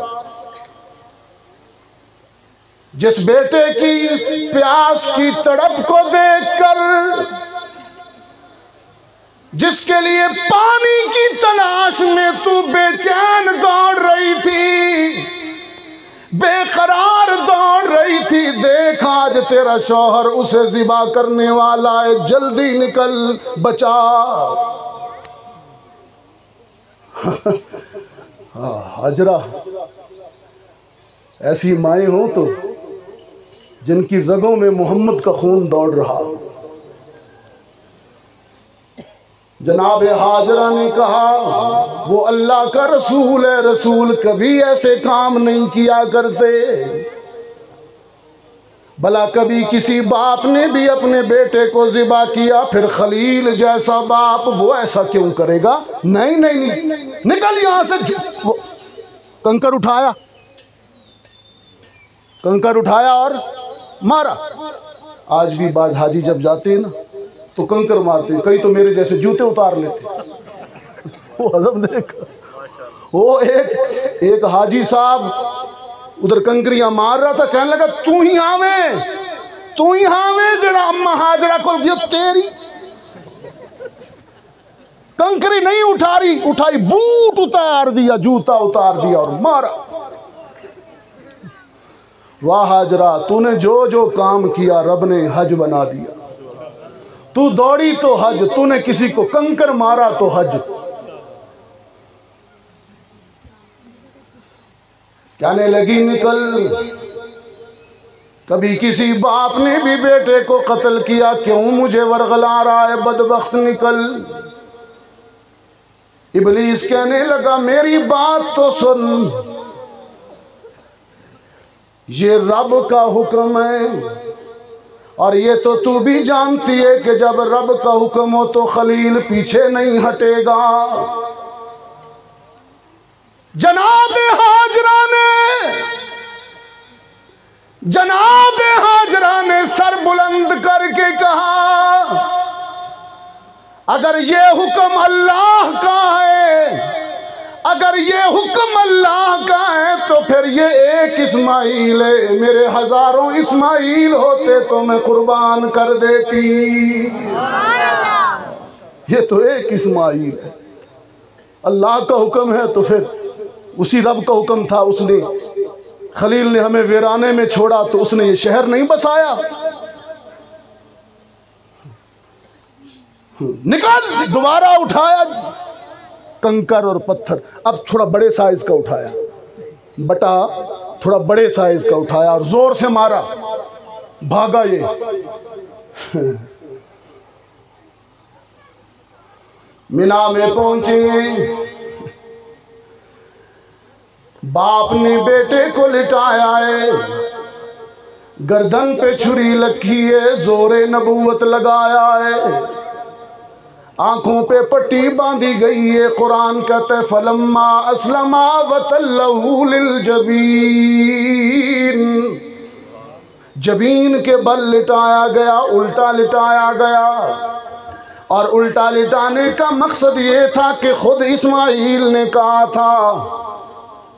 जिस बेटे की प्यास की तड़प को देखकर, जिसके लिए पानी की तलाश में तू बेचैन दौड़ रही थी, बेकरार दौड़ रही थी, देख आज तेरा शौहर उसे ज़िबा करने वाला है, जल्दी निकल बचा। हाजरा ऐसी माएँ हो तो जिनकी रगों में मोहम्मद का खून दौड़ रहा। जनाब हाजरा ने कहा, वो अल्लाह का रसूल है, रसूल कभी ऐसे काम नहीं किया करते। भला कभी किसी बाप ने भी अपने बेटे को ज़िबा किया, फिर खलील जैसा बाप वो ऐसा क्यों करेगा? नहीं नहीं नहीं, निकल यहां से। कंकर उठाया, कंकर उठाया और मारा। आज भी बाज हाजी जब जाते हैं ना तो कंकर मारते हैं, कई तो मेरे जैसे जूते उतार लेते। वो हजम देखा, वो एक हाजी साहब उधर कंकरियां मार रहा था, कहने लगा तू ही हावे जरा अम्मा हाजरा को तेरी कंकरी नहीं उठाई, बूट उतार दिया, जूता उतार दिया और मारा। वाह हाजरा, तूने जो जो काम किया रब ने हज बना दिया। तू दौड़ी तो हज, तूने किसी को कंकर मारा तो हज। कहने लगी निकल। कभी किसी बाप ने भी बेटे को कत्ल किया, क्यों मुझे वरगला रहा है बदबख्त, निकल। इब्लीस कहने लगा मेरी बात तो सुन, ये रब का हुक्म है और ये तो तू भी जानती है कि जब रब का हुक्म हो तो खलील पीछे नहीं हटेगा। जनाब हाजरा ने सर बुलंद करके कहा, अगर ये हुक्म अल्लाह का है, अगर ये हुक्म अल्लाह का है तो फिर ये एक इस्माइल है, मेरे हजारों इस्माइल होते तो मैं कुर्बान कर देती। ये तो एक इस्माइल है, अल्लाह का हुक्म है तो फिर उसी रब का हुक्म था। उसने खलील ने हमें वीराने में छोड़ा तो उसने ये शहर नहीं बसाया। निकाल, दोबारा उठाया कंकर और पत्थर, अब थोड़ा बड़े साइज का उठाया, बटा थोड़ा बड़े साइज का उठाया और जोर से मारा, भागा ये। मिना में पहुंचे, बाप ने बेटे को लिटाया है, गर्दन पे छुरी लगी है, जोरे नबूवत लगाया है, आंखों पे पट्टी बांधी गई है। कुरान कहते है फलम्मा अस्लमा वतल्लहु लिल जबीन, जबीन के बल लिटाया गया, उल्टा लिटाया गया। और उल्टा लिटाने का मकसद ये था कि खुद इस्माइल ने कहा था,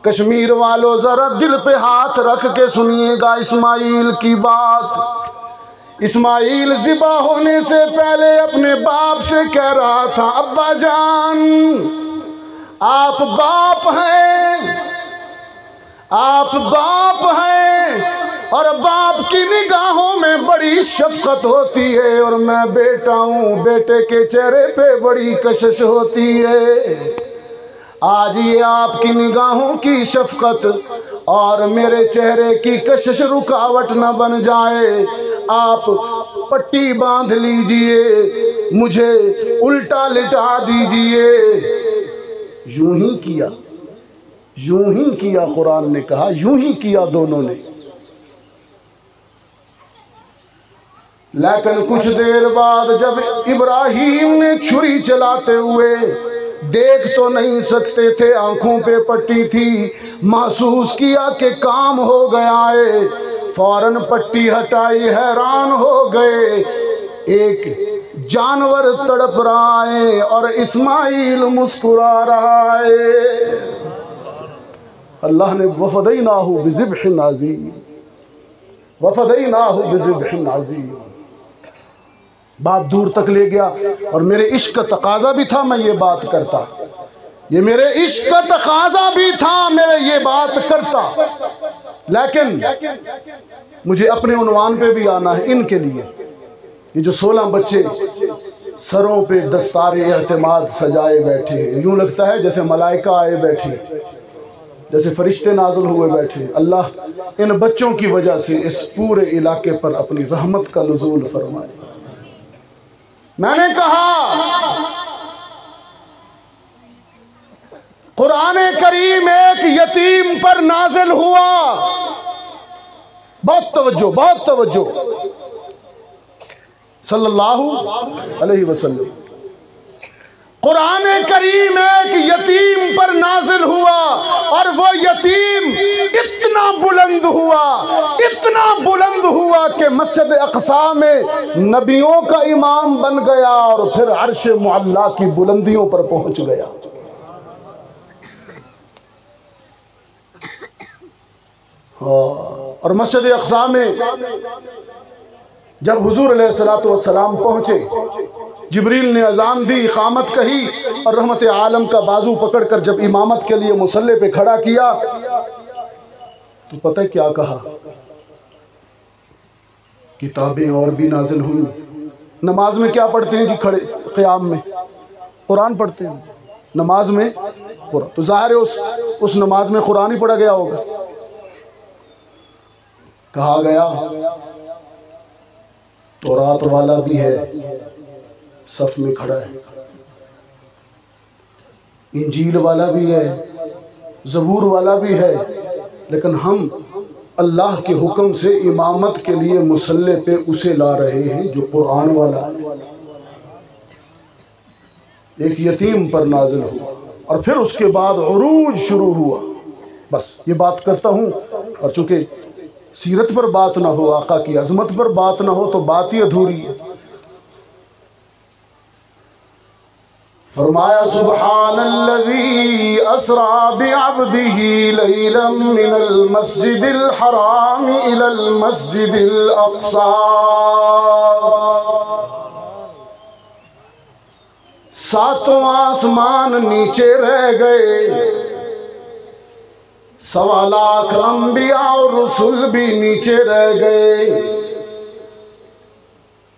कश्मीर वालों जरा दिल पे हाथ रख के सुनिएगा इस्माइल की बात। इस्माइल ज़िबा होने से पहले अपने बाप से कह रहा था, अब्बा जान आप बाप हैं, आप बाप हैं और बाप की निगाहों में बड़ी शफकत होती है, और मैं बेटा हूँ, बेटे के चेहरे पे बड़ी कशिश होती है। आज ये आपकी निगाहों की शफकत और मेरे चेहरे की कशिश रुकावट न बन जाए। आप पट्टी बांध लीजिए, मुझे उल्टा लिटा दीजिए। यूं ही किया, यूं ही किया, कुरान ने कहा यूं ही किया दोनों ने। लेकिन कुछ देर बाद जब इब्राहीम ने छुरी चलाते हुए, देख तो नहीं सकते थे, आंखों पे पट्टी थी, महसूस किया कि काम हो गया है, फौरन पट्टी हटाई, हैरान हो गए। एक जानवर तड़प रहा है और इस्माइल मुस्कुरा रहा है। अल्लाह ने वफ़दैनाहु बिज़िब्हिन अज़ीम, वफ़दैनाहु बिज़िब्हिन अज़ीम। बात दूर तक ले गया और मेरे इश्क का तकाजा भी था मैं ये बात करता, ये मेरे इश्क का तकाजा भी था मेरे ये बात करता। लेकिन मुझे अपने उन्वान पे भी आना है। इनके लिए ये जो 16 बच्चे सरों पे दस्तारे एहतिमाद सजाए बैठे हैं, यूं लगता है जैसे मलाइका आए बैठे, जैसे फरिश्ते नाज़िल हुए बैठे। अल्लाह इन बच्चों की वजह से इस पूरे इलाके पर अपनी रहमत का नुज़ूल फरमाए। मैंने कहा कुरान करीम एक यतीम पर नाज़िल हुआ। बहुत तवज्जो, बहुत तवज्जो। सल्लल्लाहु अलैहि वसल्लम, कुरान करीम एक यतीम पर नाज़िल हुआ और वो यतीम इतना बुलंद हुआ, इतना बुलंद हुआ कि मस्जिद अक़सा में नबियों का इमाम बन गया और फिर अर्श मुअल्ला की बुलंदियों पर पहुंच गया। और मस्जिद अक़सा में जब हुजूर अलैहिस्सलातु वस्सलाम पहुंचे, जिब्रील ने अजान दी, इकामत कही और रहमत आलम का बाजू पकड़कर जब इमामत के लिए मुसल्ले पे खड़ा किया तो पता है क्या कहा? किताबें और भी नाजिल हुई। नमाज में क्या पढ़ते हैं जी? खड़े क़याम में कुरान पढ़ते हैं, नमाज में कुरान। तो ज़ाहिर है उस नमाज में कुरान ही पढ़ा गया होगा। कहा गया तौरात वाला भी है, सफ में खड़ा है, इंजील वाला भी है, ज़बूर वाला भी है, लेकिन हम अल्लाह के हुक्म से इमामत के लिए मुसल्ले पे उसे ला रहे हैं जो कुरान वाला है। एक यतीम पर नाजिल हुआ और फिर उसके बाद उरूज शुरू हुआ। बस ये बात करता हूँ, और चूँकि सीरत पर बात ना हो, आका की अजमत पर बात ना हो तो बात ही अधूरी है। फरमाया सुब्हानल्लज़ी अस्रा बिअब्दिही लैलन मिनल मस्जिदिल हराम इलल मस्जिदिल अक़सा। सातों आसमान नीचे रह गए, 1.25 लाख अंबिया और रसूल भी नीचे रह गए,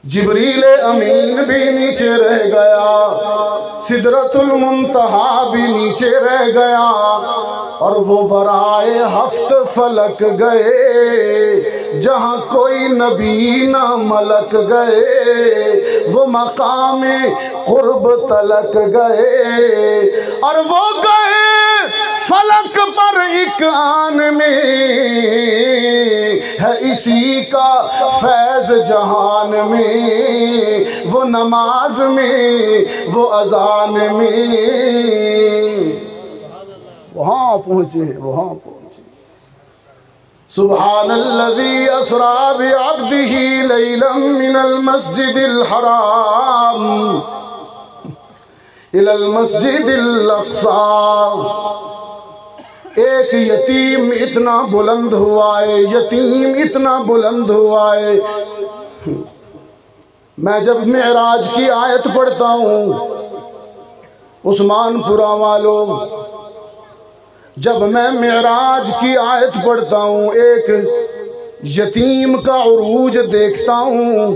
जिब्रील अमीन भी नीचे रह गया, सिदरतुल मुंतहा भी नीचे रह गया, और वो वराए हफ्त फलक गए जहाँ कोई नबी न मलक गए, वो मकामे कुर्ब तलक गए, और वो गए फलक पर एक आन में है इसी का फैज़ जहान में, वो नमाज में, वो अजान में, वहाँ पहुँचे, वहाँ पहुँचे। सुब्हानल्लज़ी अस्रा बिअब्दिही लैलन मिनल मस्जिदिल हराम इलल मस्जिदिल अक़सा। एक यतीम इतना बुलंद हुआ है, यतीम इतना बुलंद हुआ है। मैं जब मेराज की आयत पढ़ता हूँ, उस्मानपुरा वालों, जब मैं मेराज की आयत पढ़ता हूँ, एक यतीम का उरूज देखता हूँ,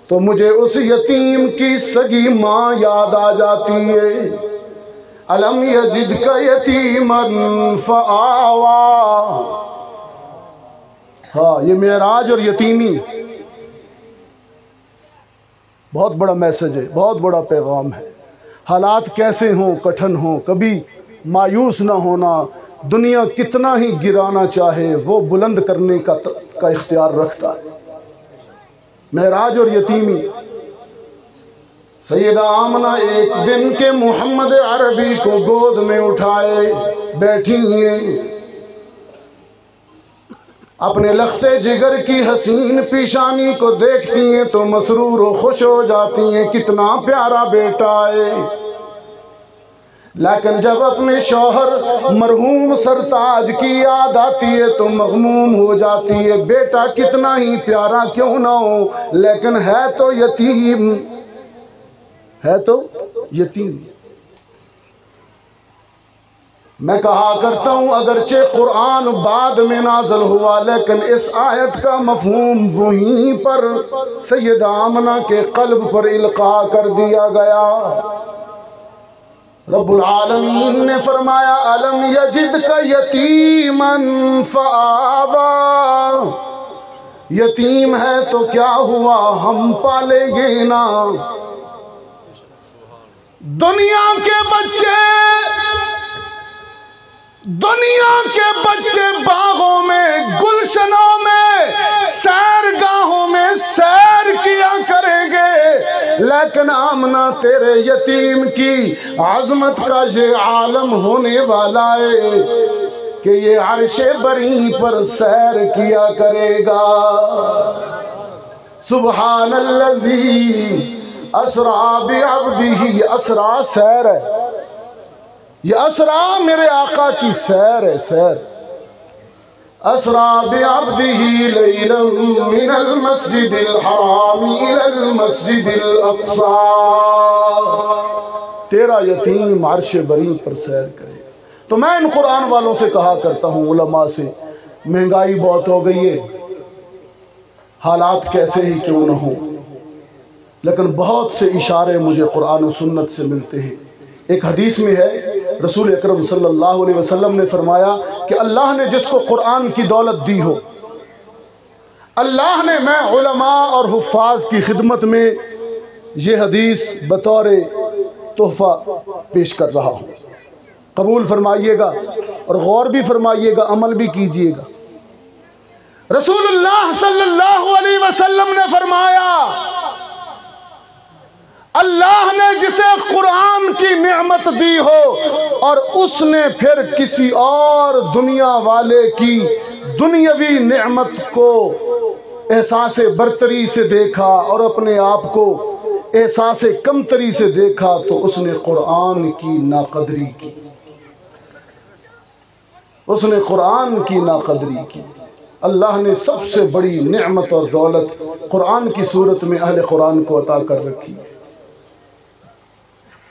तो मुझे उस यतीम की सगी माँ याद आ जाती है। अलम यजिदका यतीमन फआवा। हाँ, ये मेराज और यतीमी बहुत बड़ा मैसेज है, बहुत बड़ा पैगाम है। हालात कैसे हों, कठिन हों, कभी मायूस ना होना। दुनिया कितना ही गिराना चाहे वो बुलंद करने का इख्तियार रखता है। मेराज और यतीमी। सैयदा आमना एक दिन के मोहम्मद अरबी को गोद में उठाए बैठी हैं, अपने लख्ते जिगर की हसीन पेशानी को देखती हैं तो मसरूर और खुश हो जाती हैं, कितना प्यारा बेटा है। लेकिन जब अपने शौहर मरहूम सरताज की याद आती है तो मगमूम हो जाती है। बेटा कितना ही प्यारा क्यों ना हो, लेकिन है तो यतीम, है तो यतीम। मैं कहा करता हूँ अगरचे कुरान बाद में नाज़िल हुआ, लेकिन इस आयत का मफहूम वहीं पर सैयदा आमना के क़ल्ब पर इल्क़ा कर दिया गया। रब्बुल आलमीन ने फरमाया अलम यजिदका यतीमन फआवा। यतीम है तो क्या हुआ, हम पालेंगे ना। दुनिया के बच्चे बागों में, गुलशनों में, सैरगाहों में सैर किया करेंगे, लेकिन आमना तेरे यतीम की आज़मत का ये आलम होने वाला है कि ये अर्शे बरी पर सैर किया करेगा। सुब्हानल्लज़ी असरा बिअब्दिही। असरा सैर है, ये असरा मेरे आका की सैर है, सैर। असरा बिअब्दिही लैलन मिनल मस्जिदिल हराम इलल मस्जिदिल अक़सा। तेरा यतीम अर्श बरी पर सैर करेगा। तो मैं इन कुरान वालों से कहा करता हूँ, उलमा से, महंगाई बहुत हो गई है, हालात कैसे ही क्यों न हो, लेकिन बहुत से इशारे मुझे कुरान और सुन्नत से मिलते हैं। एक हदीस में है रसूल अकरम सल्लल्लाहु अलैहि वसल्लम ने फरमाया कि अल्लाह ने जिसको कुरान की दौलत दी हो, अल्लाह ने, मैं उलमा और हुफ़ाज़ की खिदमत में ये हदीस बतौर तोहफ़ा पेश कर रहा हूँ। कबूल फरमाइएगा और गौर भी फरमाइएगा, अमल भी कीजिएगा। रसूलुल्लाह सल्लल्लाहु अलैहि वसल्लम ने फरमाया अल्लाह ने जिसे कुरान की नेमत दी हो और उसने फिर किसी और दुनिया वाले की दुनियावी नेमत को एहसास बरतरी से देखा और अपने आप को एहसास कमतरी से देखा तो उसने कुरान की नाकदरी की, उसने कुरान की नाकदरी की। अल्लाह ने सबसे बड़ी नेमत और दौलत कुरान की सूरत में अहले कुरान को अता कर रखी है।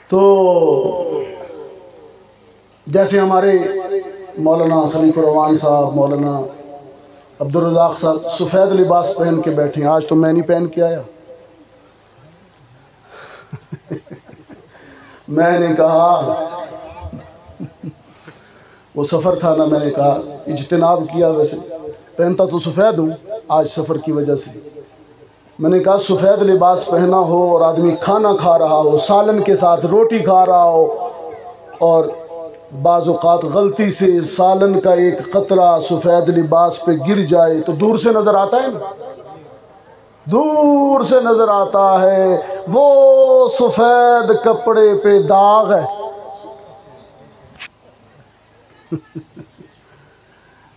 तो जैसे हमारे मौलाना खलीफुर रहमान साहब, मौलाना अब्दुल रज़ाक साहब सफ़ेद लिबास पहन के बैठे हैं, आज तो मैं नहीं पहन के आया। मैंने कहा वो सफ़र था ना, मैंने कहा इज्तिनाब किया, वैसे पहनता तो सफ़ेद हूँ, आज सफ़र की वजह से मैंने कहा सफ़ेद लिबास पहना हो और आदमी खाना खा रहा हो, सालन के साथ रोटी खा रहा हो और बाज़ औक़ात गलती से सालन का एक कतरा सफ़ेद लिबास पे गिर जाए तो दूर से नज़र आता है ना, दूर से नज़र आता है वो सफ़ेद कपड़े पे दाग है।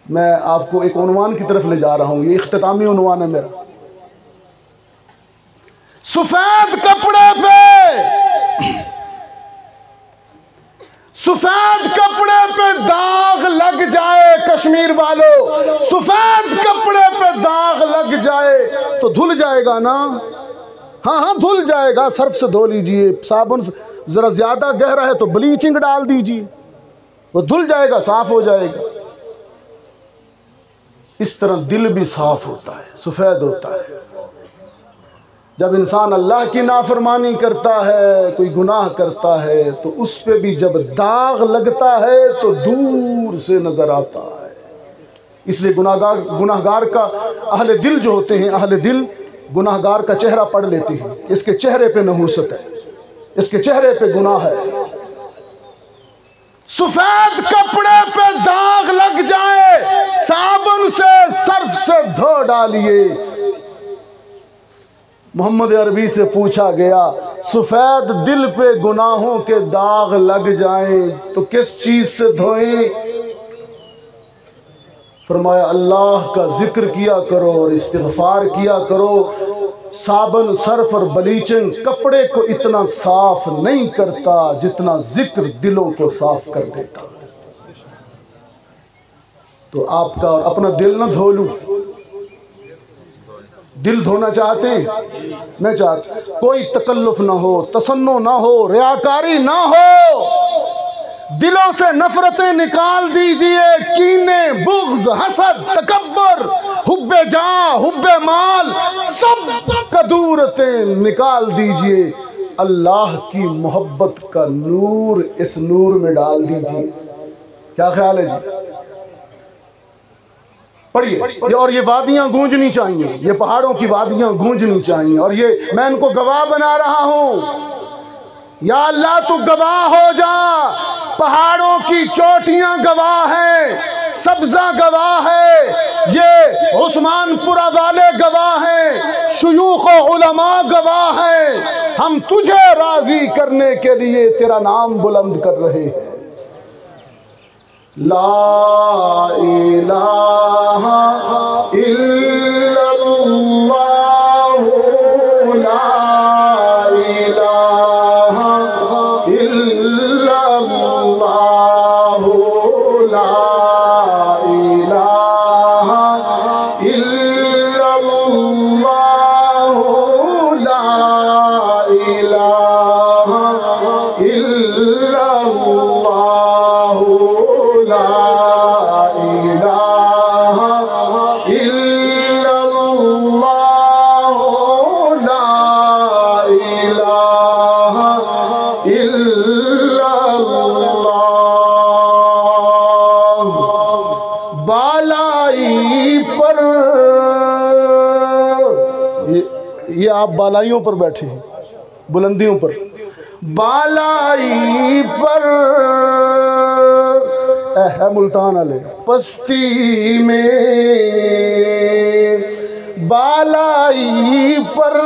मैं आपको एक उन्वान की तरफ ले जा रहा हूँ, ये इख्तितामी उन्वान है मेरा। सफ़ेद कपड़े पे दाग लग जाए, कश्मीर वालों, सफ़ेद कपड़े पे दाग लग जाए तो धुल जाएगा ना। हाँ, धुल जाएगा, सर्फ से धो लीजिए, साबुन ज़रा ज़्यादा गहरा है तो ब्लीचिंग डाल दीजिए, वो धुल जाएगा, साफ़ हो जाएगा। इस तरह दिल भी साफ़ होता है, सफ़ेद होता है। जब इंसान अल्लाह की नाफरमानी करता है, कोई गुनाह करता है, तो उस पे भी जब दाग लगता है तो दूर से नज़र आता है। इसलिए गुनाहगार का अहले दिल जो होते हैं, अहले दिल गुनाहगार का चेहरा पढ़ लेते हैं, इसके चेहरे पे नहूसत है, इसके चेहरे पे गुनाह है। सफेद कपड़े पे दाग लग जाए, साबुन से सर्फ से धो डालिए। मोहम्मद अरबी से पूछा गया, सफेद दिल पे गुनाहों के दाग लग जाएं तो किस चीज से धोएं? फरमाया, अल्लाह का जिक्र किया करो और इस्तिग़फ़ार किया करो। साबुन, सर्फ और ब्लीचिंग कपड़े को इतना साफ नहीं करता जितना जिक्र दिलों को साफ कर देता। तो आपका और अपना दिल ना धो लूं। दिल धोना चाहते हैं? मैं चाहता, कोई तकल्लुफ ना हो, तसन्नो ना हो, रियाकारी ना हो। दिलों से नफरतें निकाल दीजिए, कीने, बुग़्ज़, हसद, तकब्बुर, हुब्बे जाँ, हुब्बे माल, सब कदूरतें निकाल दीजिए। अल्लाह की मोहब्बत का नूर इस नूर में डाल दीजिए। क्या ख्याल है जी? पढ़िए। और ये वादियां गूंजनी चाहिए, ये पहाड़ों की वादियां गूंजनी चाहिए। और ये मैं इनको गवाह बना रहा हूं। या अल्लाह तू गवाह हो जा, पहाड़ों की चोटियां गवाह हैं, सब्जा गवाह है, ये उस्मानपुरा वाले गवाह हैं, शुयूख और उलमा गवाह हैं। हम तुझे राजी करने के लिए तेरा नाम बुलंद कर रहे हैं। ला इलाहा इल्लल्लाह, ला इलाहा इल्लल्लाह, ला इलाहा इल्लल्लाह, ला इलाहा इल्लल्लाह, ये आप बालाइयों पर बैठे हैं, बुलंदियों पर। बालाई पर है मुल्तान वाले, पस्ती में बालाई पर,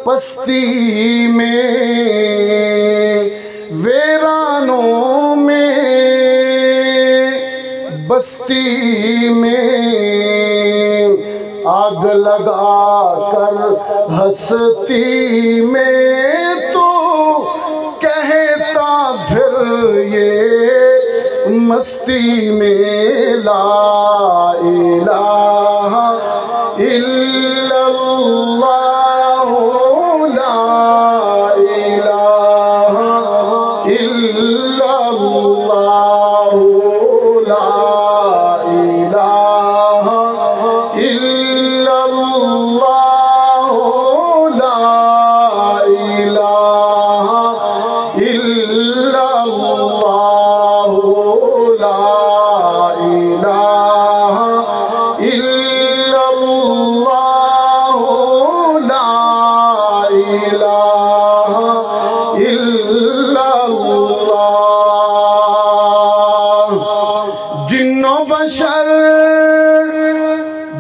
पस्ती में वेरानों में, बस्ती में आग लगा कर हस्ती में तो कहता फिर ये मस्ती में ला इलाहा इल्लल्लाह, ला इलाहा इल्लल्लाह, ला इलाहा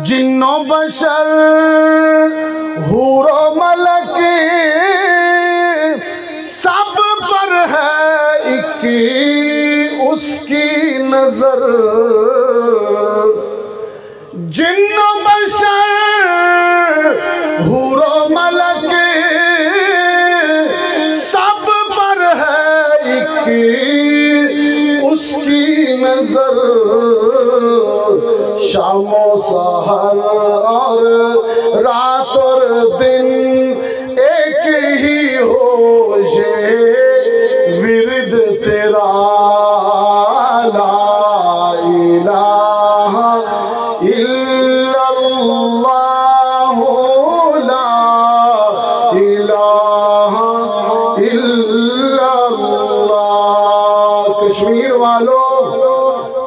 जिन्नो बशर हूरो मलक सब पर है एक उसकी नजर। जिन्नो बशर हूरो मलक सब पर है एक उसकी नजर। शामो सहर और रात और दिन एक ही हो ये विरद तेरा। ला इलाहा इल्लल्लाह,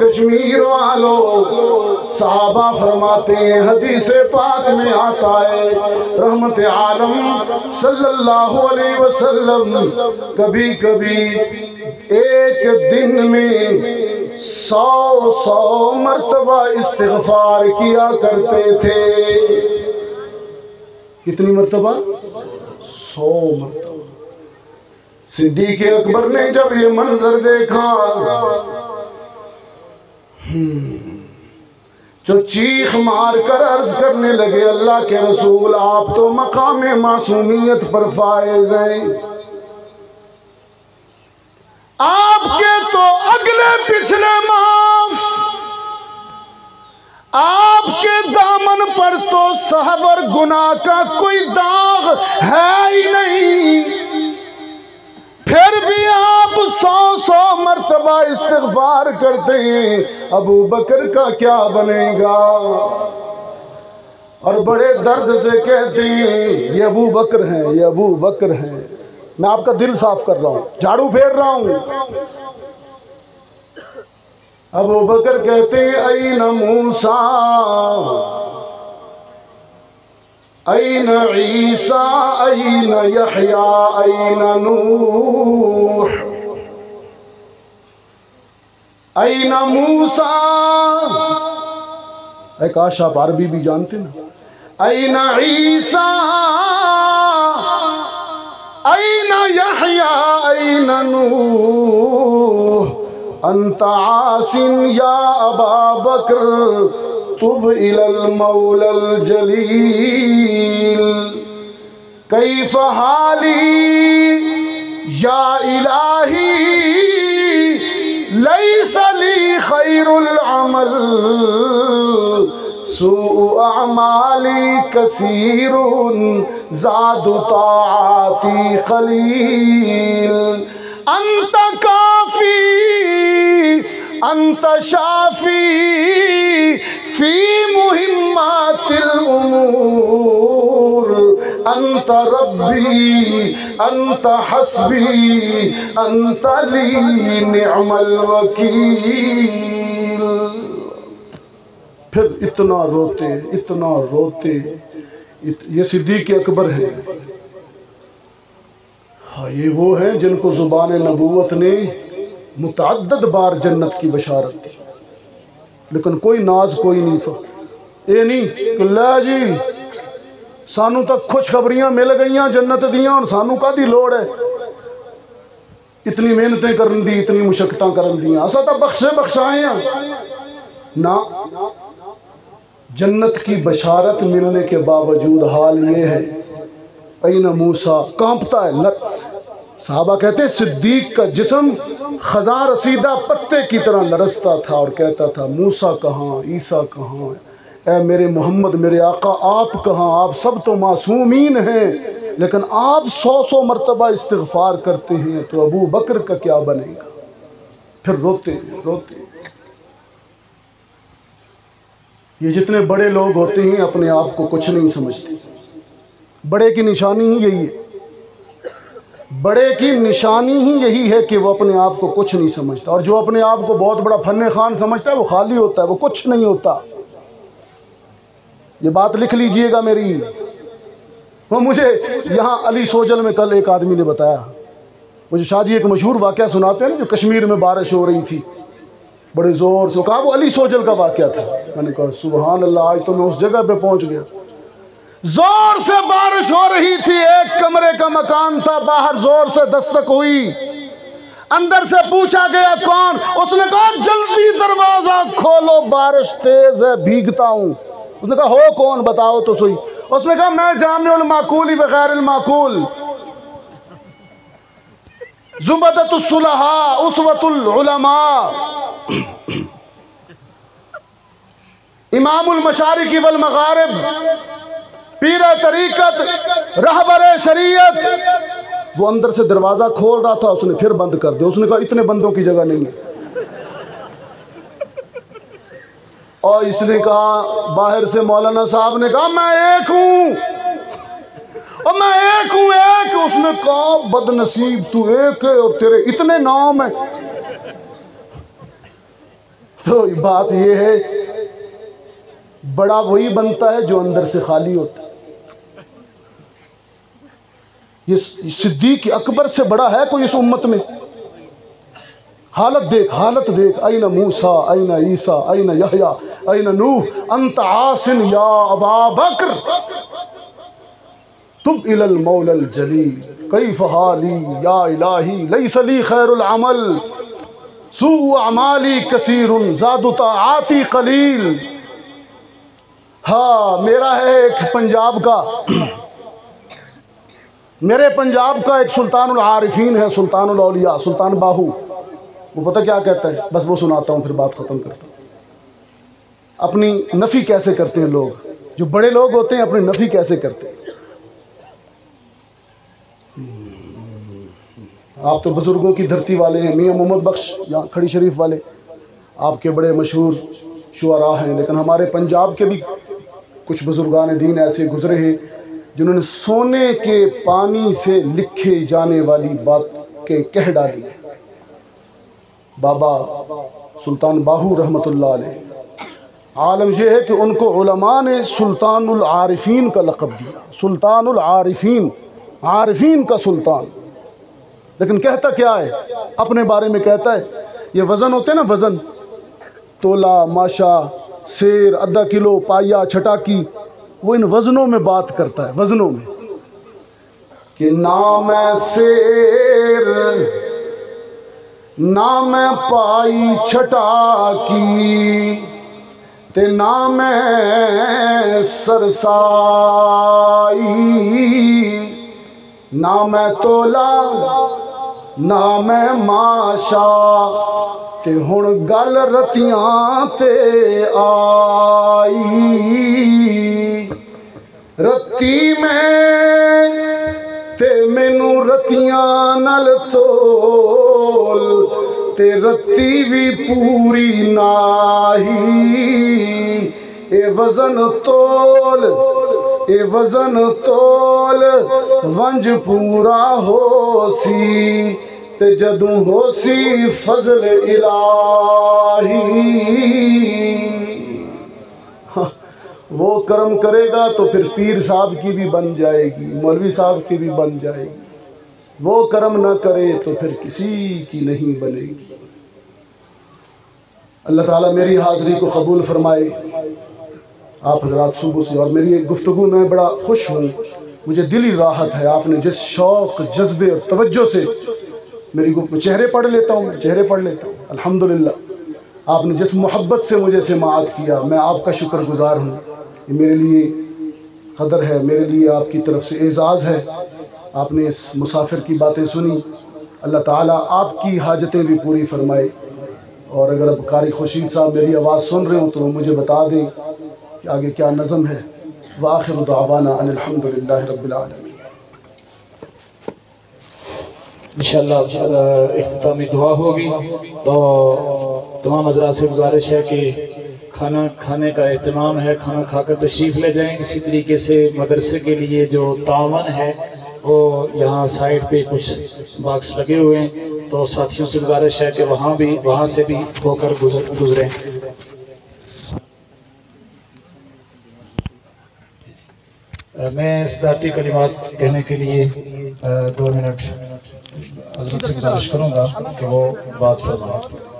कश्मीर वालों, सहाबा फरमाते हैं हदीस पाक में आता है रहमत आलम सल्लल्लाहु अलैहि वसल्लम कभी कभी एक दिन में 100 मर्तबा इस्तिग़फ़ार किया करते थे। कितनी मर्तबा? 100 मर्तबा। सिद्दीक़ अकबर ने जब ये मंजर देखा जो चीख मार कर अर्ज करने लगे अल्लाह के रसूल आप तो मकाम मासूमियत पर फायज हैं, आपके तो अगले पिछले माफ, आपके दामन पर तो सहवर गुनाह का कोई दाग है ही नहीं, फिर भी आप 100 मर्तबा इस्तिग़फ़ार करते हैं, अबू बकर का क्या बनेगा? और बड़े दर्द से कहते हैं ये अबू बकर हैं, ये अबू बकर हैं। मैं आपका दिल साफ कर रहा हूँ, झाड़ू फेर रहा हूँ। अबू बकर कहते हैं ऐन मूसा, ऐन ईसा, ऐन यहया, ऐन नूह, ऐन मूसा। एक काश आप अरबी भी जानते ना। ऐन ईसा, ऐन यहया, ऐन नूह, अंत आसिन या अबा बकर तुब इलल मौलल जलील, कैफ हाली या इलाही लैसा ली खैरुल अमल, सूउ अमाली कसीरुन ज़ादु ताआती क़लील, अंत काफ़ी अंत शाफ़ी फ़ी मुहिम्मातिल उमूर, अंत रब्बी अंत हस्बी अंत ली निअमल वकील। फिर इतना रोते, इतना रोते। ये सिद्दीक़ अकबर है। हाँ, ये वो हैं जिनको ज़ुबान नबूवत ने मुतअद्दिद बार जन्नत की बशारत दी, लेकिन कोई नाज कोई नहीं ये नहीं कि लै जी सानू तक खुशखबरियां मिल गई जन्नत दियां और सानू कादी लोड़ है, इतनी मेहनतें करन दी, इतनी मुशक्कतां करन दी, असा तो बख्शे बख्शाए हैं ना। जन्नत की बशारत मिलने के बावजूद हाल ये है ऐन मूसा कांपता है। साहबा कहते हैं सिद्दीक का जिस्म खज़ां रसीदा पत्ते की तरह लरसता था और कहता था मूसा कहाँ, ईसा कहाँ, ऐ मेरे मोहम्मद मेरे आका आप कहाँ? आप सब तो मासूमीन हैं, लेकिन आप 100 मर्तबा इस्तिग़फ़ार करते हैं, तो अबू बकर का क्या बनेगा? फिर रोते रोते। ये जितने बड़े लोग होते हैं अपने आप को कुछ नहीं समझते। बड़े की निशानी ही यही है, बड़े की निशानी ही यही है कि वो अपने आप को कुछ नहीं समझता, और जो अपने आप को बहुत बड़ा फन्ने खान समझता है वो खाली होता है, वो कुछ नहीं होता। ये बात लिख लीजिएगा मेरी। वो मुझे यहाँ अली सोजल में कल एक आदमी ने बताया, मुझे शाहजी एक मशहूर वाक़या सुनाते हैं जो कश्मीर में बारिश हो रही थी बड़े ज़ोर से, कहा वो अली सोजल का वाक़या था। मैंने कहा सुबहान अल्लाह, आज तो मैं उस जगह पे पहुँच गया। जोर से बारिश हो रही थी, एक कमरे का मकान था, बाहर जोर से दस्तक हुई, अंदर से पूछा गया कौन? उसने कहा जल्दी दरवाजा खोलो, बारिश तेज है, भीगता हूँ। उसने कहा हो कौन, बताओ तो सही। उसने कहा मैं जामिउल माकूल व गैरुल माकूल, ज़ुबदतुस सुलहा, उसवतुल उलमा, इमामुल मशारिक़ वल मग़ारिब, पीर तरीक़त, रहबर शरीयत। वो अंदर से दरवाज़ा खोल रहा था, उसने फिर बंद कर दिया। उसने कहा इतने बंदों की जगह नहीं है। और इसने कहा, बाहर से मौलाना साहब ने कहा मैं एक हूँ, और मैं एक हूँ एक। उसने कहा बदनसीब तू एक है और तेरे इतने नाम है। तो बात ये है, बड़ा वही बनता है जो अंदर से खाली होता है। ये सिद्दीक अकबर से बड़ा है कोई इस उम्मत में? हालत देख, हालत देख। ऐना मूसा, ऐना ईसा, ऐना यहया, ऐना नूह, अंत आसिन या अबा बकर, तुम इलल मौलल जलील, कैफ हाली या इलाही, लैस ली खैरुल अमल, सू अमाली कसीरुन, ज़ादु ताआती कलील। हाँ, मेरा है एक पंजाब का, मेरे पंजाब का एक सुल्तानुल आरिफीन है, सुल्तानुल औलिया, सुल्तान बाहू। वो पता क्या कहता है, बस वो सुनाता हूँ फिर बात ख़त्म करता हूँ। अपनी नफ़ी कैसे करते हैं लोग, जो बड़े लोग होते हैं अपनी नफ़ी कैसे करते हैं। आप तो बुज़ुर्गों की धरती वाले हैं, मियाँ मोहम्मद बख्श यहाँ खड़ी शरीफ वाले आपके बड़े मशहूर शुअरा हैं, लेकिन हमारे पंजाब के भी कुछ बुज़ुर्गान दीन ऐसे गुज़रे हैं जिन्होंने सोने के पानी से लिखे जाने वाली बात के कह डाली। बाबा सुल्तान बाहू रहमतुल्लाह अलैह। आलम यह है कि उनको उलमा ने सुल्तानुल आरिफीन का लक़ब दिया, सुल्तानुल आरिफीन, आरिफीन का सुल्तान। लेकिन कहता क्या है अपने बारे में? कहता है ये वज़न होते हैं ना, वज़न, तोला, माशा, सेर, आधा किलो, पाया, छटाकी, वो इन वज़नों में बात करता है, वज़नों में। कि ना मैं सेर, ना मैं पाई छटाकी, ते ना मैं सरसाई, ना मैं तोला, ना मैं माशा, ते हुण गल रतियां ते आई। रत्ती मैं ते मैनू रतियां नल तोल, ते रत्ती भी पूरी नाही। ए वज़न तोल, ए वज़न तोल, वंज पूरा होसी, ते जदूं होसी फजल इलाही। वो कर्म करेगा तो फिर पीर साहब की भी बन जाएगी, मौलवी साहब की भी बन जाएगी। वो कर्म न करे तो फिर किसी की नहीं बनेगी। अल्लाह ताला मेरी हाज़िरी को कबूल फरमाए। आप हज़रात सुबह से, और मेरी एक गुफ्तगू में बड़ा खुश हूँ, मुझे दिली राहत है। आपने जिस शौक़, जज्बे और तवज्जो से मेरी चेहरे पढ़ लेता हूँ, चेहरे पढ़ लेता हूँ अल्हम्दुलिल्लाह। आपने जिस मोहब्बत से मुझे समाअत किया, मैं आपका शुक्रगुज़ार हूँ। ये मेरे लिए कदर है, मेरे लिए आपकी तरफ से एज़ाज़ है। आपने इस मुसाफिर की बातें सुनी, अल्लाह ताला आपकी हाजतें भी पूरी फरमाए। और अगर अब कारी खुर्शीद साहब मेरी आवाज़ सुन रहे हो तो वो मुझे बता दें कि आगे क्या नज़म है। व आखिरु दावाना अनिल हम्दुलिल्लाहि रब्बिल आलमीन। इंशाअल्लाह इख्तितामी दुआ होगी। तो तमाम हज़रात से गुजारिश है कि खाना खाने का एहतमाम है, खाना खाकर तशरीफ़ ले जाएँ। इसी तरीके से मदरसे के लिए जो तावन है वो यहाँ साइड पे कुछ बॉक्स लगे हुए हैं, तो साथियों से गुजारिश है कि वहाँ से भी होकर गुजरें। मैं सदाती कलिमात कहने के लिए 2 मिनट हज़रत से गुजारिश करूँगा कि वो बात फरमाएं।